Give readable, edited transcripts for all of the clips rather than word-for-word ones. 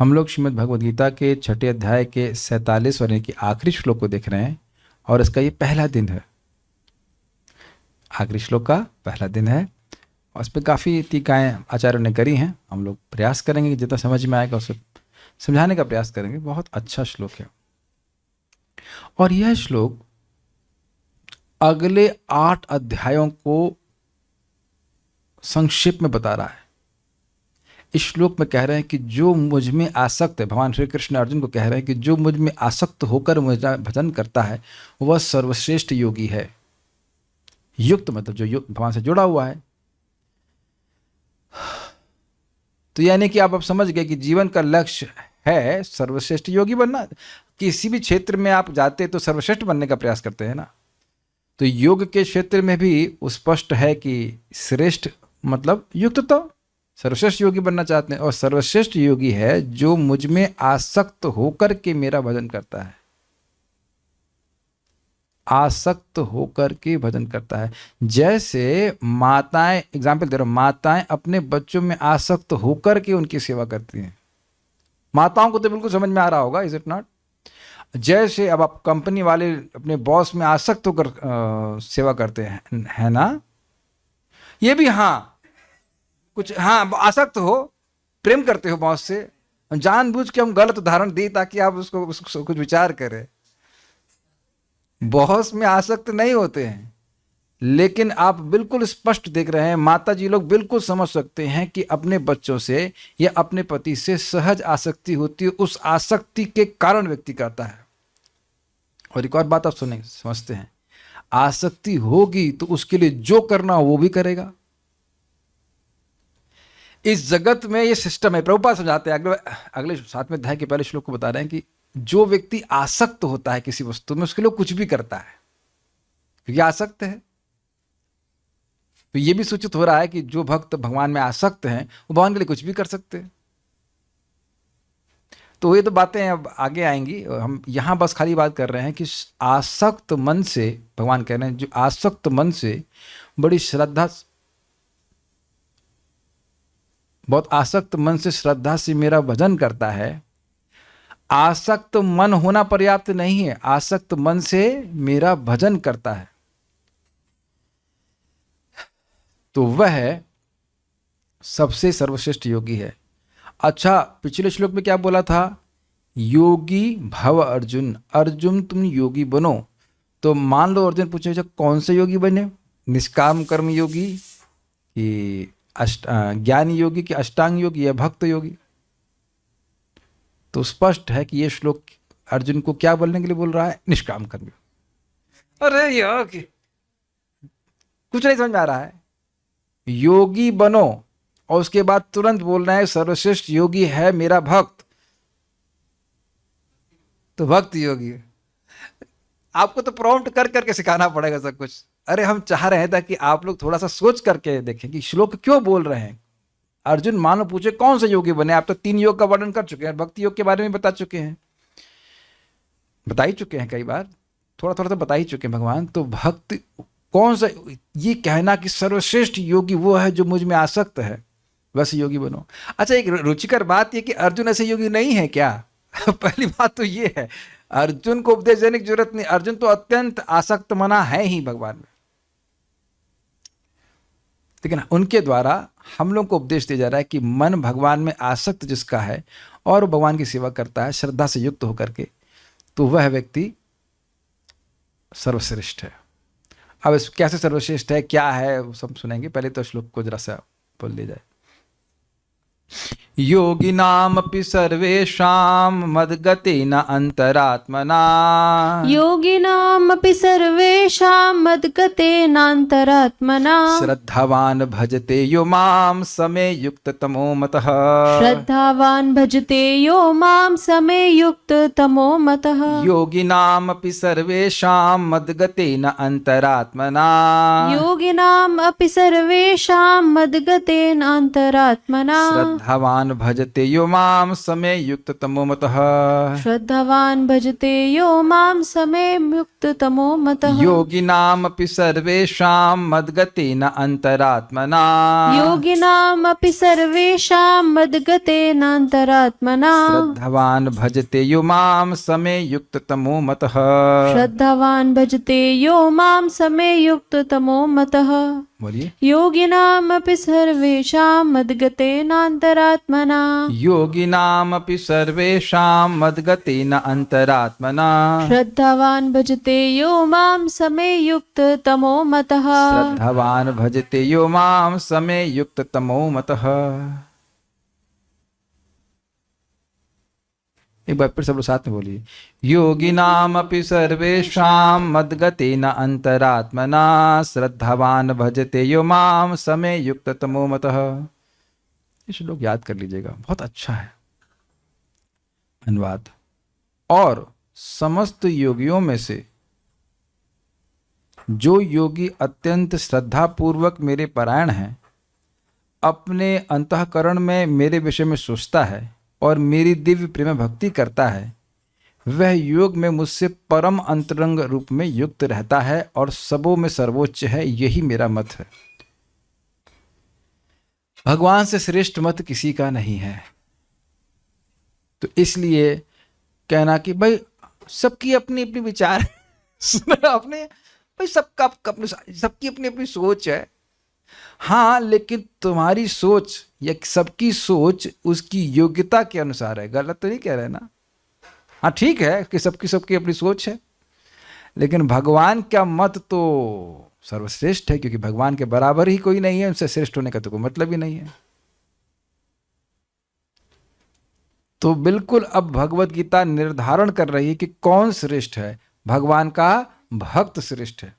हम लोग श्रीमद् भगवद गीता के 6 अध्याय के 47 यानी कि आखिरी श्लोक को देख रहे हैं और इसका ये पहला दिन है। आखिरी श्लोक का पहला दिन है और इस पर काफ़ी टीकाएँ आचार्यों ने करी हैं। हम लोग प्रयास करेंगे कि जितना समझ में आएगा उसे समझाने का प्रयास करेंगे। बहुत अच्छा श्लोक है और यह श्लोक अगले 8 अध्यायों को संक्षेप में बता रहा है। इस श्लोक में कह रहे हैं कि जो मुझ में आसक्त है, भगवान श्री कृष्ण अर्जुन को कह रहे हैं कि जो मुझ में आसक्त होकर मेरा भजन करता है वह सर्वश्रेष्ठ योगी है। युक्त मतलब जो भगवान से जुड़ा हुआ है। तो यानी कि आप अब समझ गए कि जीवन का लक्ष्य है सर्वश्रेष्ठ योगी बनना। किसी भी क्षेत्र में आप जाते तो सर्वश्रेष्ठ बनने का प्रयास करते हैं ना। तो योग के क्षेत्र में भी स्पष्ट है कि श्रेष्ठ मतलब युक्त, तो सर्वश्रेष्ठ योगी बनना चाहते हैं और सर्वश्रेष्ठ योगी है जो मुझ में आसक्त होकर के मेरा भजन करता है। आसक्त होकर के भजन करता है। जैसे माताएं, एग्जाम्पल दे रहा हूं, माताएं अपने बच्चों में आसक्त होकर के उनकी सेवा करती हैं। माताओं को तो बिल्कुल समझ में आ रहा होगा, इज इट नॉट? जैसे अब आप कंपनी वाले अपने बॉस में आसक्त होकर सेवा करते हैं, है ना? ये भी हाँ कुछ आसक्त हो, प्रेम करते हो बॉस से, जानबूझ के हम गलत उदाहरण दिए ताकि आप उसको कुछ विचार करें। बॉस में आसक्त नहीं होते हैं, लेकिन आप बिल्कुल स्पष्ट देख रहे हैं, माता जी लोग बिल्कुल समझ सकते हैं कि अपने बच्चों से या अपने पति से सहज आसक्ति होती है। उस आसक्ति के कारण व्यक्ति करता है। और एक और बात आप सुने समझते हैं, आसक्ति होगी तो उसके लिए जो करना हो वो भी करेगा। इस जगत में ये सिस्टम है। प्रभुपाद समझाते हैं अगले 7वें अध्याय के पहले श्लोक को बता रहे हैं कि जो व्यक्ति आसक्त होता है किसी वस्तु में उसके लिए कुछ भी करता है क्योंकि आसक्त है। तो ये भी सूचित हो रहा है कि जो भक्त भगवान में आसक्त हैं वो भगवान के लिए कुछ भी कर सकते हैं। तो ये तो बातें अब आगे आएंगी। हम यहाँ बस खाली बात कर रहे हैं कि आसक्त मन से, भगवान कह रहे हैं जो आसक्त मन से बड़ी श्रद्धा, बहुत आसक्त मन से श्रद्धा से मेरा भजन करता है। आसक्त मन होना पर्याप्त नहीं है, आसक्त मन से मेरा भजन करता है तो वह सबसे सर्वश्रेष्ठ योगी है। अच्छा, पिछले श्लोक में क्या बोला था? योगी भव अर्जुन, अर्जुन तुम योगी बनो। तो मान लो अर्जुन पूछे कौन से योगी बने, निष्काम कर्म योगी कि ज्ञानी योगी कि अष्टांग योगी या भक्त योगी? तो स्पष्ट है कि ये श्लोक अर्जुन को क्या बोलने के लिए बोल रहा है? निष्काम कर्म योगी। अरे यार कुछ नहीं समझ में आ रहा है। योगी बनो और उसके बाद तुरंत बोल रहा है सर्वश्रेष्ठ योगी है मेरा भक्त। तो भक्त योगी आपको तो प्रॉम्प्ट कर करके सिखाना पड़ेगा सब कुछ। अरे हम चाह रहे हैं कि आप लोग थोड़ा सा सोच करके देखें कि श्लोक क्यों बोल रहे हैं। अर्जुन मानो पूछे कौन से योगी बने? आप तो 3 योग का वर्णन कर चुके हैं, भक्ति योग के बारे में बता चुके हैं, बता ही चुके हैं कई बार, थोड़ा थोड़ा तो बता ही चुके हैं भगवान। तो भक्त कौन सा? ये कहना कि सर्वश्रेष्ठ योगी वो है जो मुझ में आसक्त है, वैसे योगी बनो। अच्छा, एक रुचिकर बात ये कि अर्जुन ऐसे योगी नहीं है क्या? पहली बात तो ये है, अर्जुन को उपदेश देने की जरूरत नहीं। अर्जुन तो अत्यंत आसक्त मना है ही भगवान में, लेकिन उनके द्वारा हम लोग को उपदेश दिया जा रहा है कि मन भगवान में आसक्त जिसका है और भगवान की सेवा करता है श्रद्धा से युक्त होकर के, तो वह व्यक्ति सर्वश्रेष्ठ है। अब इस कैसे सर्वश्रेष्ठ है, क्या है, वो सब सुनेंगे। पहले तो श्लोक को जरा सा बोल लिया जाए। योगिनामपि सर्वेषां मद्गतेन अंतरात्मना, योगिनामपि सर्वेषां मद्गतेनान्तरात्मना, श्रद्धावान् भजते यो मां समे युक्ततमो मतः, श्रद्धावान् भजते यो मां समे युक्ततमो मतः। योगिनामपि सर्वेषां मद्गतेन अंतरात्मना, योगिनामपि सर्वेषां मद्गतेनान्तरात्मना, श्रद्धावान भजते यो माम समय युक्त तमो मतः श्रद्धावान् भजते यो मां समयुक्ततमो मतः योगिनामपि सर्वेषां मद्गतेन अन्तरात्मना योगिनामपि सर्वेषां मद्गतेनान्तरात्मना श्रद्धावान भजते यो माम समय युक्त तमो मतः श्रद्धावान् भजते यो मां समयुक्ततमो मतः बोलिए योगिनामपि सर्वेषां मद्गतेनान्तरात्मना योगिनामपि सर्वेषां मद्गतेन अन्तरात्मना श्रद्धावान् भजते यो मां समयुक्ततमो मतः श्रद्धावान भजते यो माम समय युक्त तमो मतः। एक बार फिर सब लोग साथ में बोलिए योगिनामपि सर्वेषां मद्गतेन अन्तरात्मना श्रद्धावान भजते यो माम समय युक्त तमो मतः। ये श्लोक याद कर लीजिएगा, बहुत अच्छा है। अनुवाद। और समस्त योगियों में से जो योगी अत्यंत श्रद्धा पूर्वक मेरे परायण हैं, अपने अंतःकरण में मेरे विषय में सोचता है और मेरी दिव्य प्रेम भक्ति करता है, वह योग में मुझसे परम अंतरंग रूप में युक्त रहता है और सबों में सर्वोच्च है। यही मेरा मत है। भगवान से श्रेष्ठ मत किसी का नहीं है। तो इसलिए कहना कि भाई सबकी अपनी अपनी विचार सुना आपने, भाई सबका सबकी अपनी अपनी सोच है। हाँ, लेकिन तुम्हारी सोच या सबकी सोच उसकी योग्यता के अनुसार है। गलत तो नहीं कह रहे ना? हाँ ठीक है कि सबकी अपनी सोच है, लेकिन भगवान का मत तो सर्वश्रेष्ठ है, क्योंकि भगवान के बराबर ही कोई नहीं है। उनसे श्रेष्ठ होने का तो कोई मतलब ही नहीं है। तो बिल्कुल अब भगवत गीता निर्धारण कर रही है कि कौन श्रेष्ठ है। भगवान का भक्त श्रेष्ठ है।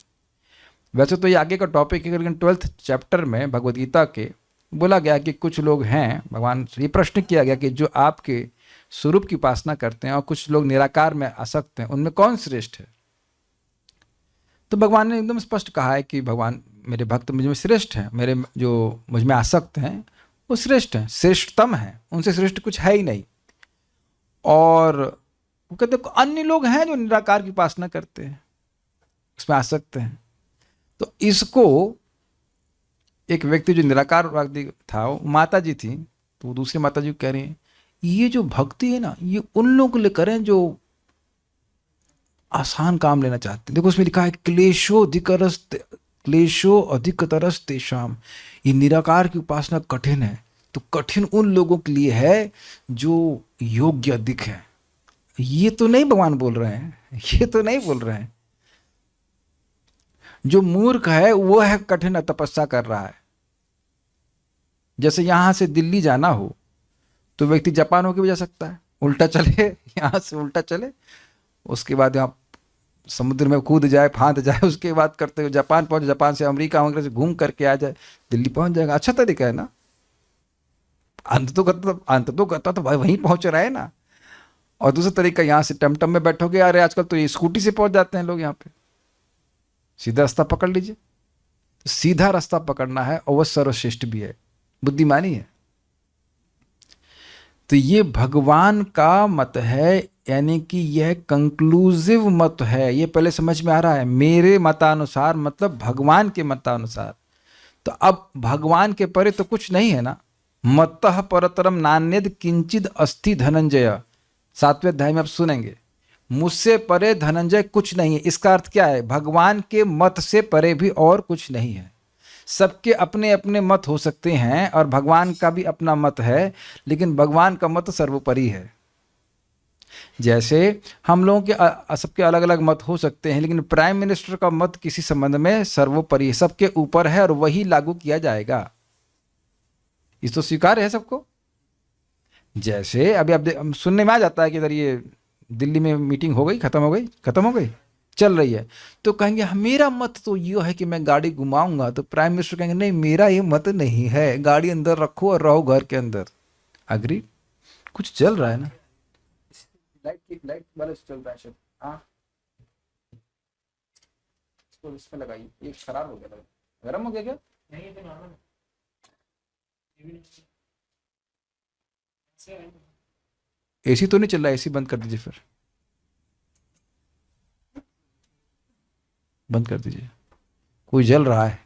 वैसे तो ये आगे का टॉपिक है, लेकिन 12th चैप्टर में भगवत गीता के बोला गया कि कुछ लोग हैं, भगवान से ये प्रश्न किया गया कि जो आपके स्वरूप की उपासना करते हैं और कुछ लोग निराकार में आसक्त हैं, उनमें कौन श्रेष्ठ है? तो भगवान ने एकदम स्पष्ट कहा है कि भगवान मेरे भक्त मुझ में श्रेष्ठ हैं, मेरे जो मुझ में आसक्त हैं वो श्रेष्ठ हैं, श्रेष्ठतम हैं, उनसे श्रेष्ठ कुछ है ही नहीं। और वो कहते अन्य लोग हैं जो निराकार की उपासना करते हैं, उसमें आसक्त हैं। तो इसको एक व्यक्ति जो निराकारवादी था, वो माता जी थी, तो वो दूसरी माता जी को कह रही हैं ये जो भक्ति है ना, ये उन लोगों के लिए करें जो आसान काम लेना चाहते हैं। देखो उसमें लिखा है क्लेशो अधिकतरस तेषाम। ये निराकार की उपासना कठिन है, तो कठिन उन लोगों के लिए है जो योग्य अधिक है। ये तो नहीं भगवान बोल रहे हैं, ये तो नहीं बोल रहे हैं। जो मूर्ख है वो है कठिन तपस्या कर रहा है। जैसे यहां से दिल्ली जाना हो तो व्यक्ति जापान होकर भी जा सकता है, उल्टा चले, यहां से उल्टा चले, उसके बाद यहाँ समुद्र में कूद जाए, फांद जाए, उसके बाद करते हुए जापान पहुंचे, जापान से अमेरिका वगैरह से घूम करके आ जाए, दिल्ली पहुंच जाएगा। अच्छा तरीका है ना? अंत तो करता तो भाई वहीं पहुंच रहा है ना। और दूसरा तरीका, यहाँ से टमटम में बैठोगे, अरे आजकल तो ये स्कूटी से पहुंच जाते हैं लोग, यहाँ पे सीधा रास्ता पकड़ लीजिए। तो सीधा रास्ता पकड़ना है और वह सर्वश्रेष्ठ भी है, बुद्धिमानी है। तो ये भगवान का मत है, यानी कि यह कंक्लूसिव मत है। ये पहले समझ में आ रहा है, मेरे मतानुसार मतलब भगवान के मतानुसार। तो अब भगवान के परे तो कुछ नहीं है ना। मत्तः परतरम नान्यद किंचिद अस्ति धनंजय, 7वें अध्याय में आप सुनेंगे, मुझसे परे धनंजय कुछ नहीं है। इसका अर्थ क्या है? भगवान के मत से परे भी और कुछ नहीं है। सबके अपने अपने मत हो सकते हैं और भगवान का भी अपना मत है, लेकिन भगवान का मत सर्वोपरि है। जैसे हम लोगों के सबके अलग अलग मत हो सकते हैं, लेकिन प्राइम मिनिस्टर का मत किसी संबंध में सर्वोपरि है, सबके ऊपर है और वही लागू किया जाएगा। इस तो स्वीकार है सबको। जैसे अभी आप सुनने में आ जाता है कि इधर ये दिल्ली में मीटिंग हो गई, खत्म हो गई, चल रही है, तो कहेंगे मेरा मत तो ये है कि मैं गाड़ी घुमाऊंगा। तो प्राइम मिनिस्टर कहेंगे नहीं, मेरा ये मत नहीं है, गाड़ी अंदर रखो और रहो घर के अंदर। अग्री? कुछ चल रहा है ना? लाइट वाला चल रहा है। हाँ, इसको इसमें लगाइए, ये खराब हो गया, गर्म हो गया क्या? नहीं, ये तो नॉर्मल है। एसी तो नहीं चल रहा, एसी बंद कर दीजिए, फिर बंद कर दीजिए। कोई जल रहा है।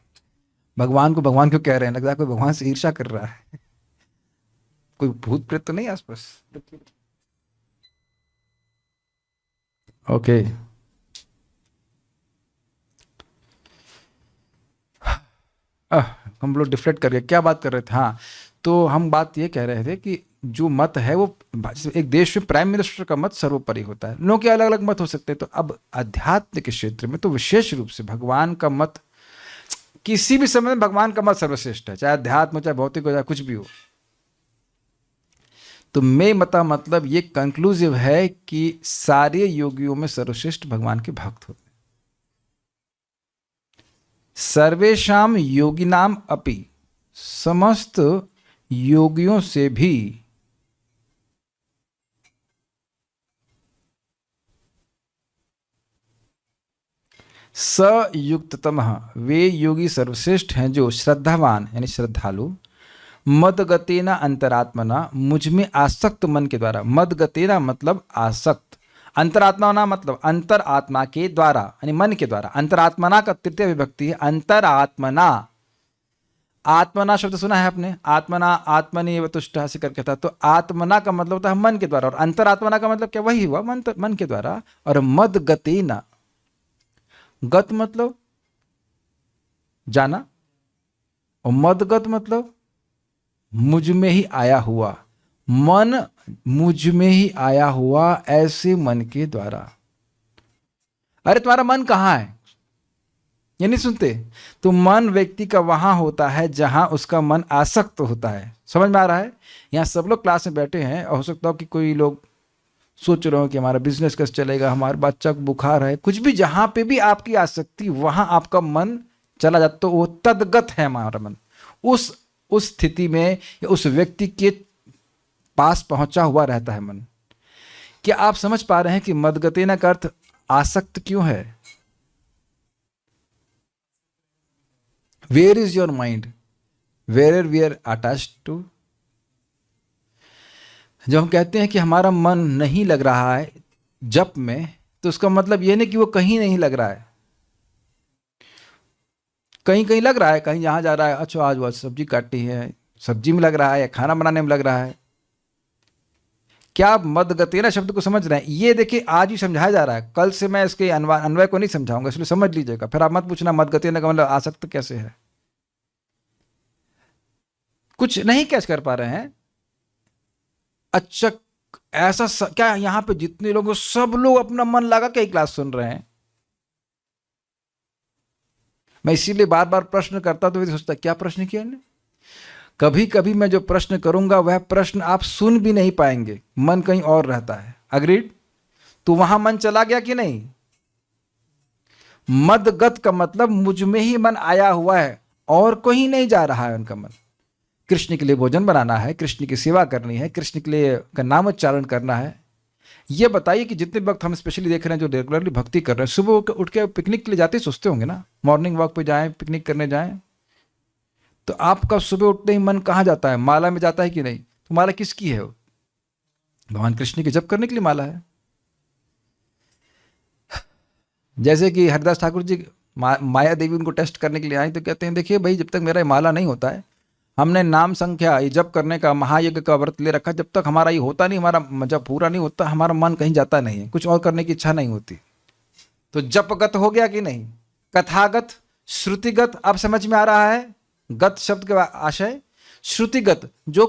भगवान को भगवान क्यों कह रहे हैं? लगता है कोई भगवान से ईर्ष्या कर रहा है। कोई भूत प्रेत तो नहीं आसपास? ओके। हम लोग डिफ्लेक्ट कर गए, क्या बात कर रहे थे? हाँ, तो हम बात ये कह रहे थे कि जो मत है वो एक देश में प्राइम मिनिस्टर का मत सर्वोपरि होता है। लोगों के अलग अलग मत हो सकते हैं। तो अब अध्यात्म के क्षेत्र में तो विशेष रूप से भगवान का मत, किसी भी समय में भगवान का मत सर्वश्रेष्ठ है, चाहे अध्यात्म हो, चाहे भौतिक हो, चाहे कुछ भी हो। तो मे मता मतलब ये कंक्लूसिव है कि सारे योगियों में सर्वश्रेष्ठ भगवान के भक्त होते हैं। सर्वेशाम योगिनाम अपि, समस्त योगियों से भी सयुक्ततम, वे योगी सर्वश्रेष्ठ हैं जो श्रद्धावान यानी श्रद्धालु, मदगतेना अंतरात्मना, मुझ में आसक्त मन के द्वारा। मदगतेना मतलब आसक्त, अंतरात्मना मतलब अंतर आत्मा के द्वारा यानी मन के द्वारा। अंतरात्मना का तृतीय विभक्ति है अंतरात्मना। आत्मना शब्द सुना है आपने? आत्मना आत्मनि तुष्ट से करके था। तो आत्मना का मतलब होता है मन के द्वारा, और अंतरात्मना का मतलब क्या? वही हुआ मन के द्वारा। और मदगतेना, गत मतलब जाना, और मदगत मतलब मुझ में ही आया हुआ, मन मुझ में ही आया हुआ, ऐसे मन के द्वारा। अरे तुम्हारा मन कहाँ है? ये नहीं सुनते? तो मन व्यक्ति का वहां होता है जहां उसका मन आसक्त होता है। समझ में आ रहा है? यहाँ सब लोग क्लास में बैठे हैं, और हो सकता हो कि कोई लोग सोच रहे हो कि हमारा बिजनेस कैसे चलेगा, हमारे बच्चा को बुखार है, कुछ भी, जहां पे भी आपकी आसक्ति वहां आपका मन चला जाता, तो वो तदगत है हमारा मन। उस स्थिति में या उस व्यक्ति के पास पहुंचा हुआ रहता है मन। क्या आप समझ पा रहे हैं कि मदगतेना का अर्थ आसक्त क्यों है? Where is your mind, where we are attached to. जब हम कहते हैं कि हमारा मन नहीं लग रहा है जप में, तो उसका मतलब यह नहीं कि वो कहीं नहीं लग रहा है। कहीं कहीं लग रहा है, कहीं जहां जा रहा है, अच्छा आज वो सब्जी काटनी है, सब्जी में लग रहा है, या खाना बनाने में लग रहा है। क्या आप मदगतेना शब्द को समझ रहे हैं? ये देखिए आज ही समझाया जा रहा है, कल से मैं इसके अन्वय को नहीं समझाऊंगा, इसलिए समझ लीजिएगा। फिर आप मत पूछना मदगतेना का मतलब आसक्त कैसे है। कुछ नहीं कैच कर पा रहे हैं? अच्छा, ऐसा क्या यहां पे जितने लोग, सब लोग अपना मन लगा के क्लास सुन रहे हैं? मैं इसीलिए बार बार प्रश्न करता, तो सोचता क्या प्रश्न किया ने? कभी कभी मैं जो प्रश्न करूंगा वह प्रश्न आप सुन भी नहीं पाएंगे, मन कहीं और रहता है। अग्रीड? तो वहां मन चला गया कि नहीं? मदगत का मतलब मुझ में ही मन आया हुआ है, और कहीं नहीं जा रहा है उनका मन। कृष्ण के लिए भोजन बनाना है, कृष्ण की सेवा करनी है, कृष्ण के लिए का नाम उच्चारण करना है। ये बताइए कि जितने वक्त हम स्पेशली देख रहे हैं जो रेगुलरली भक्ति कर रहे हैं, सुबह उठ के पिकनिक के लिए जाते ही सोचते होंगे ना, मॉर्निंग वॉक पे जाएं, पिकनिक करने जाएं, तो आपका सुबह उठते ही मन कहाँ जाता है? माला में जाता है कि नहीं? तो माला किसकी है? वो भगवान कृष्ण की जप करने के लिए माला है। जैसे कि हरिदास ठाकुर जी माया देवी उनको टेस्ट करने के लिए आई, तो कहते हैं देखिए भाई, जब तक मेरा माला नहीं होता है, हमने नाम संख्या ये जप करने का महायज्ञ का व्रत ले रखा, जब तक हमारा ये होता नहीं, हमारा जब पूरा नहीं होता, हमारा मन कहीं जाता नहीं है, कुछ और करने की इच्छा नहीं होती। तो जपगत हो गया कि नहीं? कथागत, श्रुतिगत, अब समझ में आ रहा है? गत शब्द का आशय श्रुतिगत, जो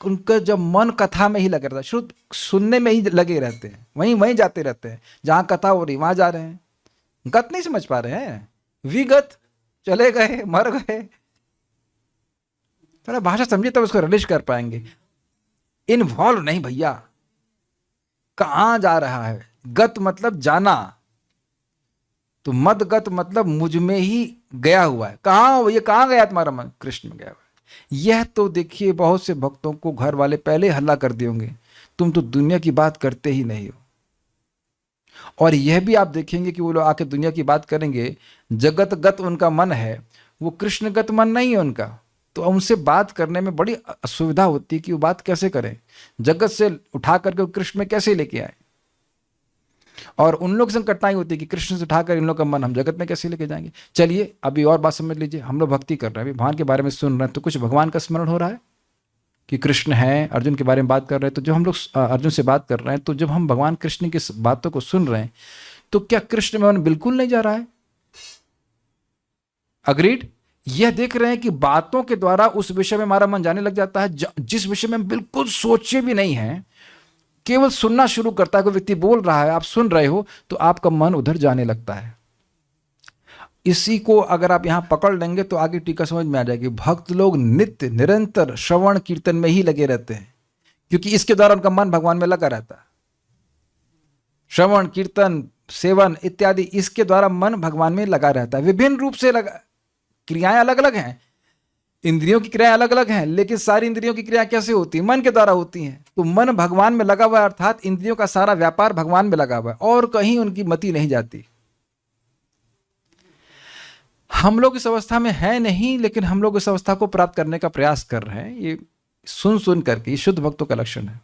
उनका जब मन कथा में ही लगे रहता है, श्रुत सुनने में ही लगे रहते हैं, वहीं वहीं जाते रहते हैं, जहां कथा हो रही वहां जा रहे हैं। गत नहीं समझ पा रहे हैं? विगत, चले गए, मर गए। थोड़ा भाषा समझिए तब उसको रिलीज कर पाएंगे। इन्वॉल्व नहीं भैया, कहां जा रहा है? गत मतलब जाना, तो मदगत मतलब मुझ में ही गया हुआ है। कहां ये, कहां गया तुम्हारा मन? कृष्ण में गया हुआ है। यह तो देखिए बहुत से भक्तों को घर वाले पहले हल्ला कर दिए होंगे, तुम तो दुनिया की बात करते ही नहीं हो। और यह भी आप देखेंगे कि वो लोग आके दुनिया की बात करेंगे, जगतगत उनका मन है, वो कृष्णगत मन नहीं है उनका। तो उनसे बात करने में बड़ी असुविधा होती है कि वो बात कैसे करें, जगत से उठा करके वो कृष्ण में कैसे लेके आए। और उन लोग से कठिनाई होती है कि कृष्ण से उठाकर इन लोग का मन हम जगत में कैसे लेके जाएंगे। चलिए अभी और बात समझ लीजिए, हम लोग भक्ति कर रहे हैं, अभी भगवान के बारे में सुन रहे हैं, तो कुछ भगवान का स्मरण हो रहा है कि कृष्ण है, अर्जुन के बारे में बात कर रहे हैं। तो जब हम लोग अर्जुन से बात कर रहे हैं, तो जब हम भगवान कृष्ण की बातों को सुन रहे हैं, तो क्या कृष्ण में मन बिल्कुल नहीं जा रहा है? अग्रीड? यह देख रहे हैं कि बातों के द्वारा उस विषय में हमारा मन जाने लग जाता है जिस विषय में हम बिल्कुल सोचे भी नहीं है, केवल सुनना शुरू करता है। कोई व्यक्ति बोल रहा है, आप सुन रहे हो, तो आपका मन उधर जाने लगता है। इसी को अगर आप यहां पकड़ लेंगे तो आगे टीका समझ में आ जाएगी। भक्त लोग नित्य निरंतर श्रवण कीर्तन में ही लगे रहते हैं, क्योंकि इसके द्वारा उनका मन भगवान में लगा रहता है। श्रवण कीर्तन सेवन इत्यादि, इसके द्वारा मन भगवान में लगा रहता है। विभिन्न रूप से लगा, क्रियाएं अलग अलग हैं, इंद्रियों की क्रियाएं अलग अलग हैं, लेकिन सारी इंद्रियों की क्रिया कैसे होती है? मन के द्वारा होती हैं। तो मन भगवान में लगा हुआ है, अर्थात इंद्रियों का सारा व्यापार भगवान में लगा हुआ है, और कहीं उनकी मति नहीं जाती। हम लोग इस अवस्था में है नहीं, लेकिन हम लोग इस अवस्था को प्राप्त करने का प्रयास कर रहे हैं। ये सुन सुन करके, ये शुद्ध भक्तों का लक्षण है।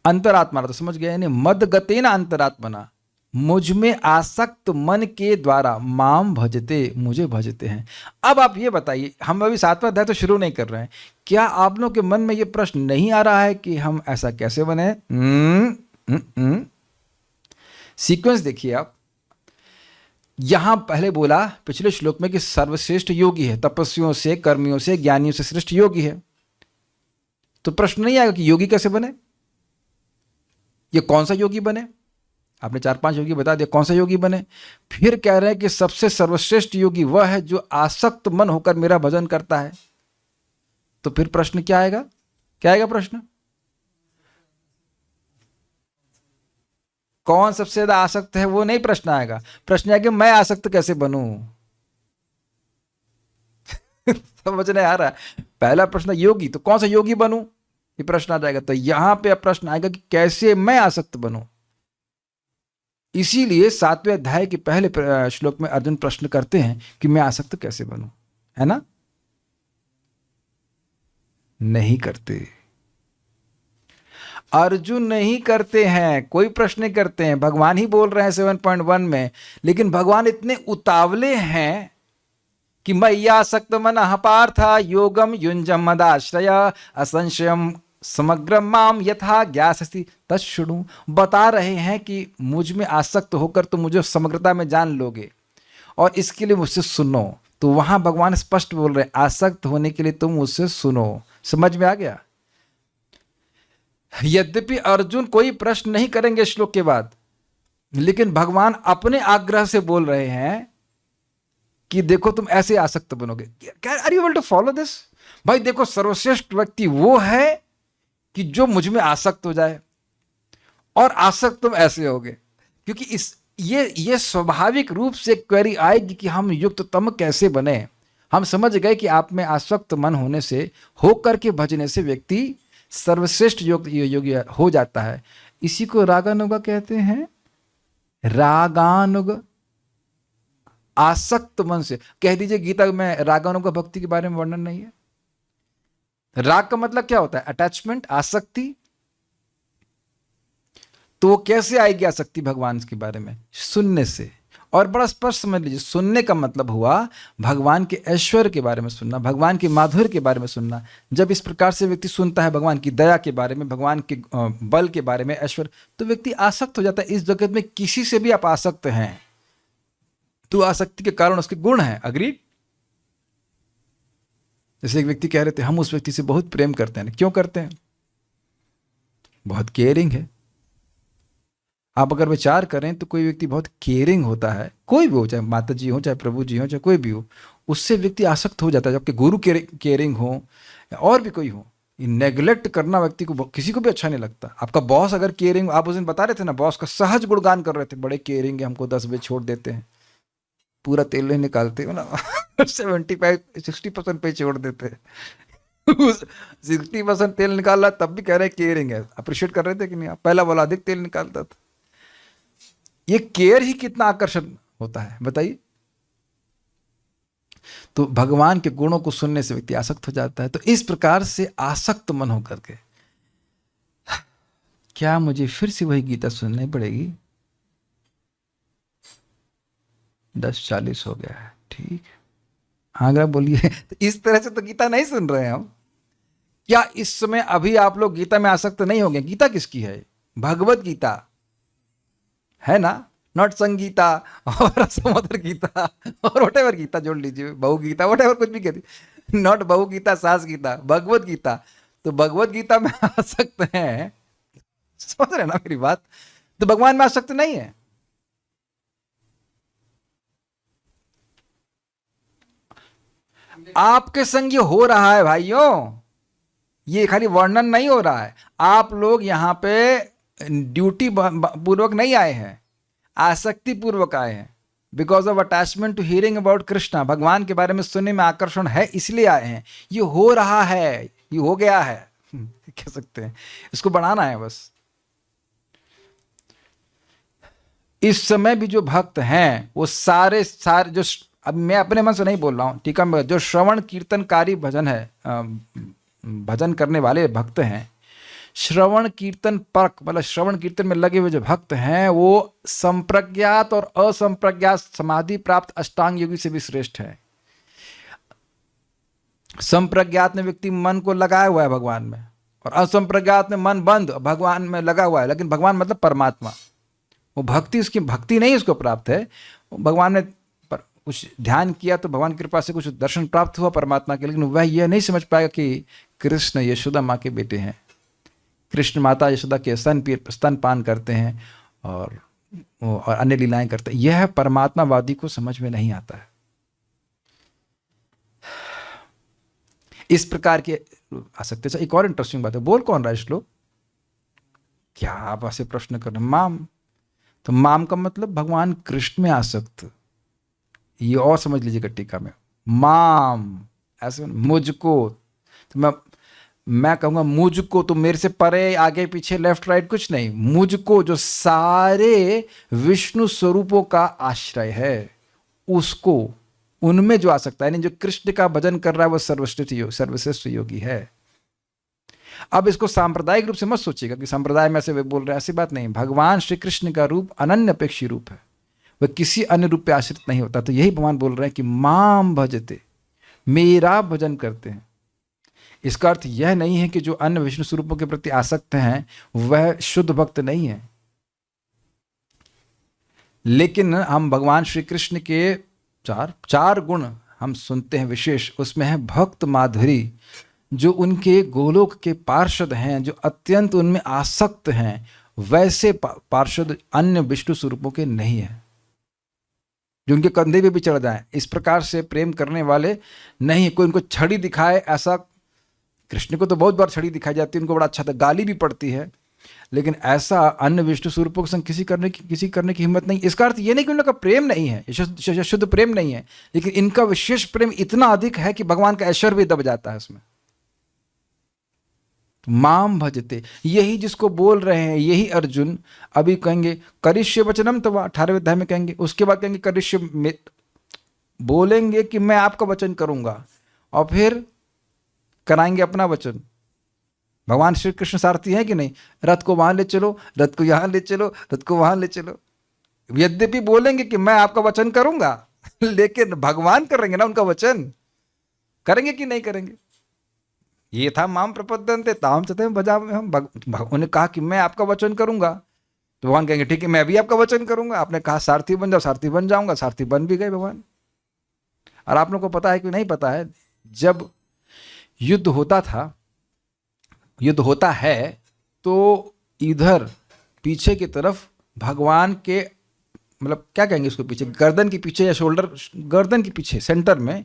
अंतरात्मा तो समझ गए, यानी मद गतेन अंतरात्मना, मुझ में आसक्त मन के द्वारा माम भजते, मुझे भजते हैं। अब आप ये बताइए, हम अभी 7वां अध्याय तो शुरू नहीं कर रहे हैं, क्या आप लोग के मन में ये प्रश्न नहीं आ रहा है कि हम ऐसा कैसे बने? सीक्वेंस देखिए आप। यहां पहले बोला पिछले श्लोक में कि सर्वश्रेष्ठ योगी है, तपस्वियों से, कर्मियों से, ज्ञानियों से श्रेष्ठ योगी है। तो प्रश्न नहीं आएगा कि योगी कैसे बने, ये कौन सा योगी बने? आपने 4-5 योगी बता दिया, कौन सा योगी बने? फिर कह रहे हैं कि सबसे सर्वश्रेष्ठ योगी वह है जो आसक्त मन होकर मेरा भजन करता है। तो फिर प्रश्न क्या आएगा? क्या आएगा प्रश्न? कौन सबसे ज्यादा आसक्त है, वो नहीं प्रश्न आएगा। प्रश्न है कि मैं आसक्त कैसे बनूं। समझ नहीं आ रहा है? पहला प्रश्न योगी, तो कौन सा योगी बनूं, ये प्रश्न आ जाएगा। तो यहां पे अब प्रश्न आएगा कि कैसे मैं आसक्त बनूं। इसीलिए 7वें अध्याय के पहले श्लोक में अर्जुन प्रश्न करते हैं कि मैं आसक्त कैसे बनूं, है ना? नहीं करते, अर्जुन नहीं करते हैं, कोई प्रश्न नहीं करते हैं। भगवान ही बोल रहे हैं 7.1 में, लेकिन भगवान इतने उतावले हैं कि मय्या आसक्त मनः पार्थ योगम युंजम मदाश्रय असंशयम समग्र माम यथा ज्ञास्यसि तच्छृणु। बता रहे हैं कि मुझ में आसक्त होकर तुम मुझे समग्रता में जान लोगे, और इसके लिए मुझसे सुनो। तो वहां भगवान स्पष्ट बोल रहे हैं, आसक्त होने के लिए तुम मुझसे सुनो। समझ में आ गया? यद्यपि अर्जुन कोई प्रश्न नहीं करेंगे श्लोक के बाद, लेकिन भगवान अपने आग्रह से बोल रहे हैं कि देखो तुम ऐसे आसक्त बनोगे। Are you able to follow this? भाई देखो, सर्वश्रेष्ठ व्यक्ति वो है कि जो मुझ में आसक्त हो जाए, और आसक्त तुम ऐसे होगे। क्योंकि ये स्वाभाविक रूप से क्वेरी आएगी कि हम युक्ततम कैसे बने। हम समझ गए कि आप में आसक्त मन होने से, होकर के भजने से व्यक्ति सर्वश्रेष्ठ योगी हो जाता है। इसी को रागानुग कहते हैं। रागानुग, आसक्त मन से। कह दीजिए गीता में रागानुग भक्ति के बारे में वर्णन नहीं है। राग का मतलब क्या होता है? अटैचमेंट, आसक्ति। तो वो कैसे आएगी आसक्ति भगवान के बारे में? सुनने से। और बड़ा स्पष्ट समझ लीजिए, सुनने का मतलब हुआ भगवान के ऐश्वर्य के बारे में सुनना, भगवान के माधुर्य के बारे में सुनना। जब इस प्रकार से व्यक्ति सुनता है भगवान की दया के बारे में, भगवान के बल के बारे में, ऐश्वर्य, तो व्यक्ति आसक्त हो जाता है। इस जगत में किसी से भी आप आसक्त हैं तो आसक्ति के कारण उसके गुण हैं। अग्रीड? जैसे एक व्यक्ति कह रहे थे, हम उस व्यक्ति से बहुत प्रेम करते हैं। क्यों करते हैं? बहुत केयरिंग है। आप अगर विचार करें तो कोई व्यक्ति बहुत केयरिंग होता है, कोई भी हो, चाहे माता जी हो, चाहे प्रभु जी हो, चाहे कोई भी हो, उससे व्यक्ति आसक्त हो जाता है। जबकि गुरु केयरिंग हो या और भी कोई हो, नेग्लेक्ट करना व्यक्ति को, किसी को भी अच्छा नहीं लगता। आपका बॉस अगर केयरिंग, आप उस दिन बता रहे थे ना, बॉस का सहज गुणगान कर रहे थे, बड़े केयरिंग है, हमको 10 बजे छोड़ देते हैं, पूरा तेल नहीं निकालते हो ना 75-60% पे छोड़ देते हैं 60% तेल निकाल रहा, तब भी कह रहे हैं केयरिंग है। अप्रिशिएट कर रहे थे कि नहीं? आप पहला वाला अधिक तेल निकालता था। ये केयर ही कितना आकर्षण होता है, बताइए। तो भगवान के गुणों को सुनने से व्यक्ति आसक्त हो जाता है। तो इस प्रकार से आसक्त मन होकर के, क्या मुझे फिर से वही गीता सुननी पड़ेगी? 10:40 हो गया है, ठीक है, आगे बोलिए। तो इस तरह से तो गीता नहीं सुन रहे हैं हम। क्या इस समय अभी आप लोग गीता में आसक्त नहीं होंगे? गीता किसकी है? भगवत गीता है ना, नॉट संगीता और समुद्र गीता और वटेवर गीता जोड़ लीजिए, बहु गीता, वटेवर कुछ भी कहती, नॉट बहु गीता, सास गीता, भगवत गीता। तो भगवत गीता में आसक्त हैं, समझ रहे ना मेरी बात? तो भगवान में आसक्त नहीं है। आपके संग ये हो रहा है भाइयों, ये खाली वर्णन नहीं हो रहा है। आप लोग यहां पे ड्यूटी पूर्वक नहीं आए हैं, आसक्ति पूर्वक आए हैं। Because of attachment to hearing about Krishna, भगवान के बारे में सुनने में आकर्षण है, इसलिए आए हैं। ये हो रहा है, ये हो गया है, कह सकते हैं, इसको बढ़ाना है बस। इस समय भी जो भक्त हैं वो सारे जो, अब मैं अपने मन से नहीं बोल रहा हूं, ठीक है, जो श्रवण कीर्तनकारी भजन है, भजन करने वाले भक्त हैं, श्रवण कीर्तन परक, मतलब श्रवण कीर्तन में लगे हुए जो भक्त हैं, वो संप्रज्ञात और असंप्रज्ञात समाधि प्राप्त अष्टांग योगी से भी श्रेष्ठ है। संप्रज्ञात में व्यक्ति मन को लगाया हुआ है भगवान में, और असंप्रज्ञात में मन बंद भगवान में लगा हुआ है, लेकिन भगवान मतलब परमात्मा। वो भक्ति, उसकी भक्ति नहीं उसको प्राप्त है, भगवान ने कुछ ध्यान किया तो भगवान की कृपा से कुछ दर्शन प्राप्त हुआ परमात्मा के, लेकिन वह यह नहीं समझ पाएगा कि कृष्ण यशोदा माँ के बेटे हैं, कृष्ण माता यशोदा के स्तन पान करते हैं और अन्य लीलाएं करते हैं। यह परमात्मावादी को समझ में नहीं आता है। इस प्रकार के आसक्ति से एक और इंटरेस्टिंग बात है, बोल कौन रहा है श्लोक? क्या आप ऐसे प्रश्न कर रहे हैं? माम, तो माम का मतलब भगवान कृष्ण में आसक्त, ये और समझ लीजिएगा टीका में। माम ऐसे मुझको, तो मैं कहूँगा मुझको, तो मेरे से परे आगे पीछे लेफ्ट राइट कुछ नहीं, मुझको जो सारे विष्णु स्वरूपों का आश्रय है, उसको, उनमें जो आ सकता है, यानी जो कृष्ण का भजन कर रहा है वो सर्वश्रेष्ठ योगी है। अब इसको सांप्रदायिक रूप से मत सोचिएगा कि संप्रदाय में ऐसे वे बोल रहे हैं, ऐसी बात नहीं। भगवान श्री कृष्ण का रूप अनन्य अपेक्षी रूप है, वह किसी अन्य रूप पे आश्रित नहीं होता। तो यही भगवान बोल रहे हैं कि माम भजते, मेरा भजन करते हैं। इसका अर्थ यह नहीं है कि जो अन्य विष्णु स्वरूपों के प्रति आसक्त हैं वह शुद्ध भक्त नहीं है, लेकिन हम भगवान श्री कृष्ण के चार गुण हम सुनते हैं विशेष, उसमें है भक्त माधुरी, जो उनके गोलोक के पार्षद हैं, जो अत्यंत उनमें आसक्त हैं, वैसे पार्षद अन्य विष्णु स्वरूपों के नहीं है, जो उनके कंधे पे भी चढ़ जाए। इस प्रकार से प्रेम करने वाले नहीं। कोई उनको छड़ी दिखाए, ऐसा कृष्ण को तो बहुत बार छड़ी दिखाई जाती है, उनको बड़ा अच्छा था, गाली भी पड़ती है, लेकिन ऐसा अन्य विष्णु स्वरूपों के संग किसी करने की हिम्मत नहीं। इसका अर्थ ये नहीं कि उनका प्रेम नहीं है, शुद्ध प्रेम नहीं है, लेकिन इनका विशेष प्रेम इतना अधिक है कि भगवान का ऐश्वर्य भी दब जाता है उसमें। तो माम भजते, यही जिसको बोल रहे हैं, यही अर्जुन अभी कहेंगे करिष्य वचनम, तो 18वें अध्याय में कहेंगे, उसके बाद कहेंगे करिष्य में, बोलेंगे कि मैं आपका वचन करूंगा, और फिर कराएंगे अपना वचन। भगवान श्री कृष्ण सारथी है कि नहीं? रथ को वहां ले चलो, रथ को यहां ले चलो, रथ को वहां ले चलो। यद्यपि बोलेंगे कि मैं आपका वचन करूंगा, लेकिन भगवान करेंगे ना उनका वचन, करेंगे कि नहीं करेंगे? ये था माम प्रपद्यन्ते ताम चते भजामि हम। उन्होंने कहा कि मैं आपका वचन करूंगा, तो भगवान कहेंगे ठीक है मैं भी आपका वचन करूंगा। आपने कहा सारथी बन जाओ, सारथी बन जाऊंगा, सारथी बन भी गए भगवान। और आप लोगों को पता है कि नहीं पता है, जब युद्ध होता था, युद्ध होता है, तो इधर पीछे की तरफ भगवान के, मतलब क्या कहेंगे इसको, पीछे गर्दन के पीछे या शोल्डर, गर्दन के पीछे सेंटर में